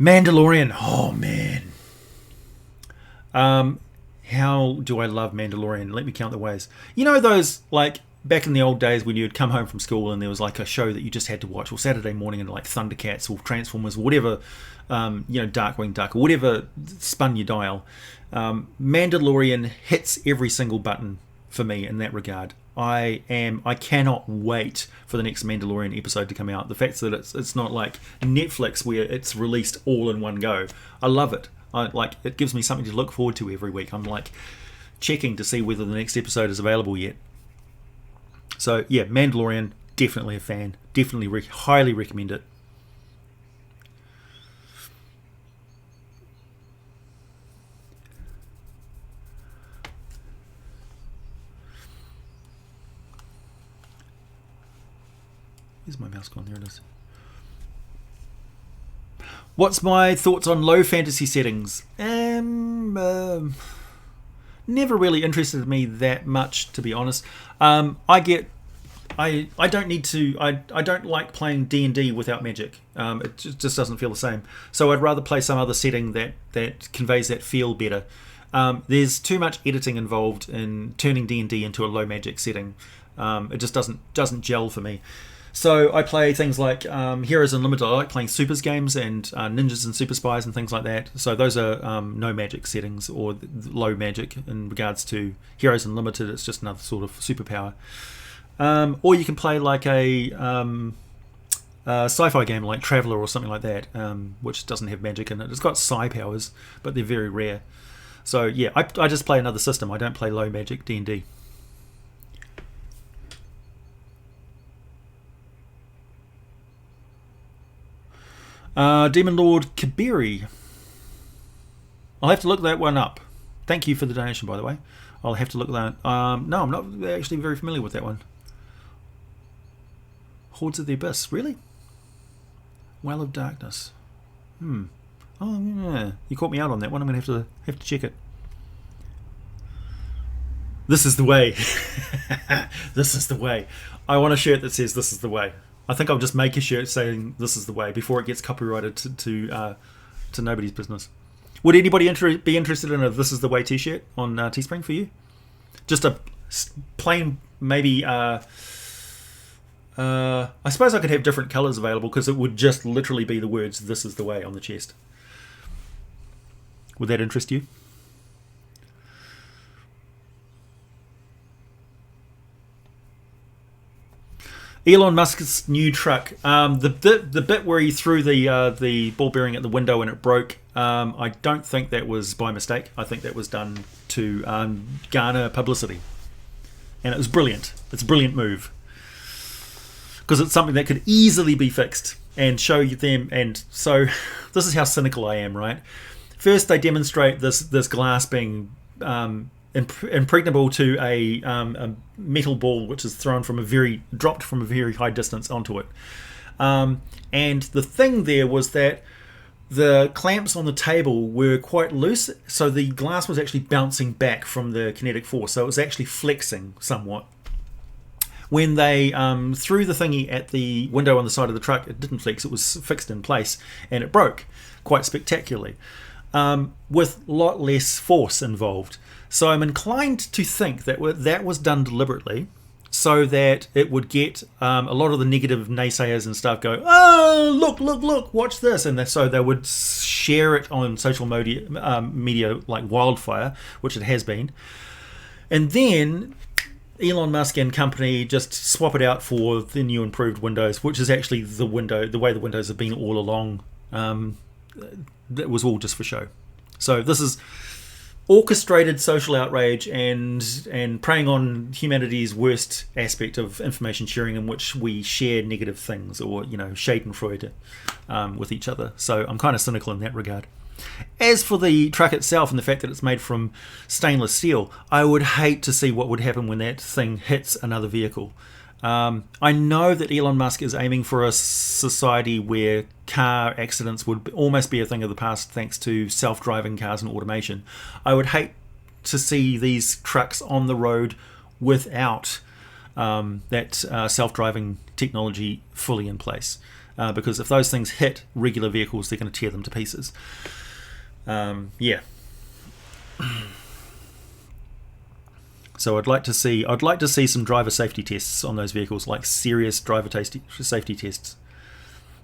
S1: Mandalorian. Oh, man. How do I love Mandalorian? Let me count the ways. You know those, like, back in the old days when you'd come home from school and there was, like, a show that you just had to watch, or Saturday morning and, like, Thundercats or Transformers or whatever, Darkwing Duck or whatever spun your dial. Mandalorian hits every single button for me in that regard. I cannot wait for the next Mandalorian episode to come out. The fact that it's not like Netflix where it's released all in one go. I love it. It gives me something to look forward to every week. I'm like checking to see whether the next episode is available yet. So yeah, Mandalorian, definitely a fan. Definitely highly recommend it. Where's my mouse gone? There it is. What's my thoughts on low fantasy settings? Never really interested me that much, to be honest. I don't need to. I don't like playing D&D without magic. It just doesn't feel the same. So I'd rather play some other setting that conveys that feel better. There's too much editing involved in turning D&D into a low magic setting. It just doesn't gel for me. So I play things like Heroes Unlimited. I like playing Supers games and Ninjas and Super Spies and things like that. So those are no magic settings or low magic in regards to Heroes Unlimited. It's just another sort of superpower. Or you can play like a sci-fi game like Traveller or something like that, which doesn't have magic in it. It's got psi powers, but they're very rare. So yeah, I just play another system. I don't play low magic D&D. Demon Lord Kabiri. I'll have to look that one up. Thank you for the donation, by the way. I'll have to look that. No, I'm not actually very familiar with that one. Hordes of the Abyss, really? Well of Darkness. Oh yeah, you caught me out on that one. I'm gonna have to check it. This is the way. This is the way. I want a shirt that says "This is the way." I think I'll just make a shirt saying "This is the way" before it gets copyrighted to nobody's business. Would anybody be interested in a "This is the way" T-shirt on Teespring for you? Just a plain, maybe. I suppose I could have different colours available because it would just literally be the words "This is the way" on the chest. Would that interest you? Elon Musk's new truck. The bit where he threw the ball bearing at the window and it broke. I don't think that was by mistake. I think that was done to garner publicity, and it was brilliant. It's a brilliant move because it's something that could easily be fixed and show you them. And so this is how cynical I am, right? First, they demonstrate this glass being impregnable to a metal ball which is dropped from a very high distance onto it. And the thing there was that the clamps on the table were quite loose, so the glass was actually bouncing back from the kinetic force, so it was actually flexing somewhat. When they threw the thingy at the window on the side of the truck, it didn't flex, it was fixed in place, and it broke quite spectacularly, with a lot less force involved. So I'm inclined to think that that was done deliberately so that it would get a lot of the negative naysayers and stuff go, oh, look, watch this. And so they would share it on social media like wildfire, which it has been. And then Elon Musk and company just swap it out for the new improved Windows, which is actually the way the Windows have been all along. That was all just for show. So this is orchestrated social outrage and preying on humanity's worst aspect of information sharing, in which we share negative things, or Schadenfreude with each other. So I'm kind of cynical in that regard. As for the truck itself and the fact that it's made from stainless steel, I would hate to see what would happen when that thing hits another vehicle. I know that Elon Musk is aiming for a society where car accidents would almost be a thing of the past thanks to self-driving cars and automation. I would hate to see these trucks on the road without that self-driving technology fully in place, because if those things hit regular vehicles, they're going to tear them to pieces. Yeah. So I'd like to see some driver safety tests on those vehicles, like serious driver safety tests,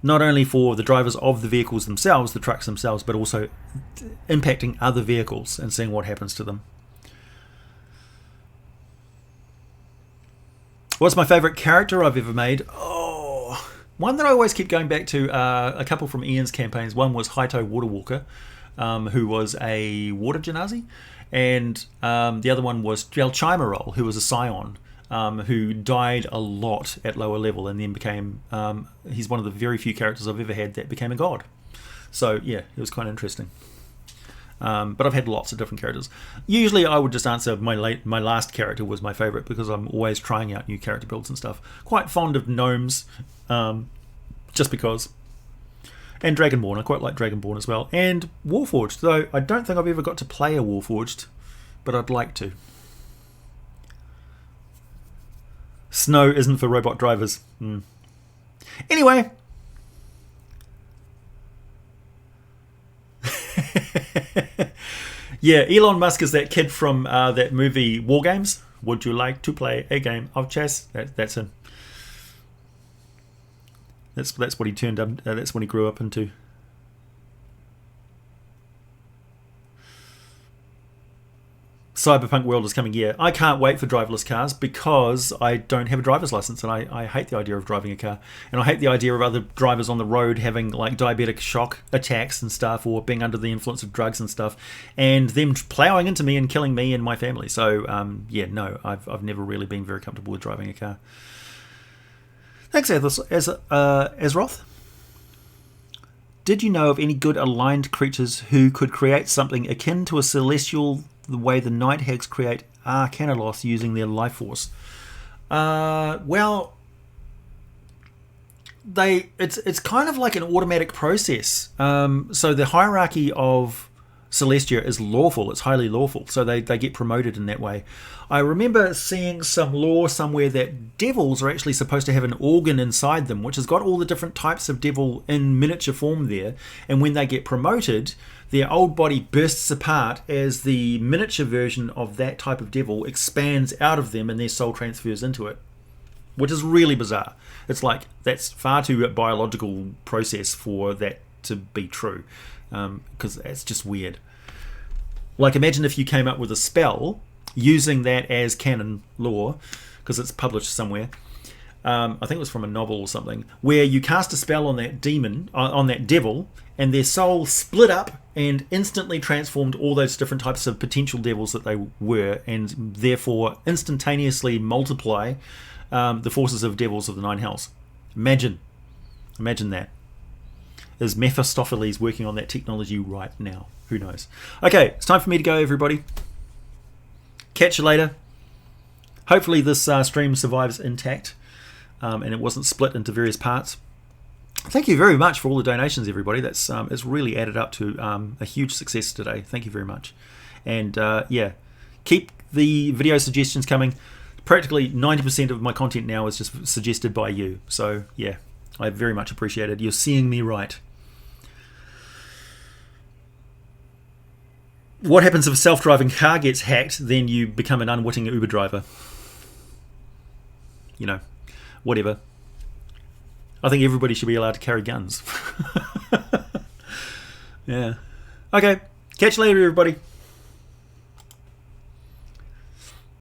S1: not only for the drivers of the vehicles themselves, the trucks themselves, but also impacting other vehicles and seeing what happens to them. What's my favourite character I've ever made? Oh, one that I always keep going back to, a couple from Ian's campaigns. One was Haito Waterwalker, who was a water genasi. And the other one was Jelchimarol, who was a scion, who died a lot at lower level and then became, he's one of the very few characters I've ever had that became a god. So yeah, it was quite interesting. But I've had lots of different characters. Usually I would just answer my last character was my favourite, because I'm always trying out new character builds and stuff. Quite fond of gnomes, just because. And Dragonborn, I quite like Dragonborn as well. And Warforged, though I don't think I've ever got to play a Warforged, but I'd like to. Snow isn't for robot drivers. Anyway. Yeah, Elon Musk is that kid from that movie War Games. Would you like to play a game of chess? That's him. That's what he turned up. That's what he grew up into. Cyberpunk world is coming. Yeah, I can't wait for driverless cars because I don't have a driver's license, and I hate the idea of driving a car, and I hate the idea of other drivers on the road having like diabetic shock attacks and stuff, or being under the influence of drugs and stuff, and them ploughing into me and killing me and my family. So yeah, no, I've never really been very comfortable with driving a car. Thanks, Azroth. Did you know of any good aligned creatures who could create something akin to a celestial, the way the Night Hags create Arcanoloth using their life force? Well, it's kind of like an automatic process. So the hierarchy of Celestia is lawful. It's highly lawful. So they get promoted in that way. I remember seeing some lore somewhere that devils are actually supposed to have an organ inside them, which has got all the different types of devil in miniature form there. And when they get promoted, their old body bursts apart as the miniature version of that type of devil expands out of them and their soul transfers into it, which is really bizarre. It's like that's far too biological process for that to be true, because it's just weird. Like, imagine if you came up with a spell using that as canon lore, because it's published somewhere. I think it was from a novel or something, where you cast a spell on that demon, on that devil, and their soul split up and instantly transformed all those different types of potential devils that they were, and therefore instantaneously multiply the forces of devils of the Nine Hells. Imagine that. Is Mephistopheles working on that technology right now? Who knows? Okay, it's time for me to go, everybody. Catch you later. Hopefully this stream survives intact, and it wasn't split into various parts. Thank you very much for all the donations, everybody. That's it's really added up to a huge success today. Thank you very much. And yeah, keep the video suggestions coming. Practically 90% of my content now is just suggested by you. So yeah, I very much appreciate it. You're seeing me right. What happens if a self-driving car gets hacked? Then you become an unwitting Uber driver. You know, whatever. I think everybody should be allowed to carry guns. Yeah. Okay. Catch you later, everybody.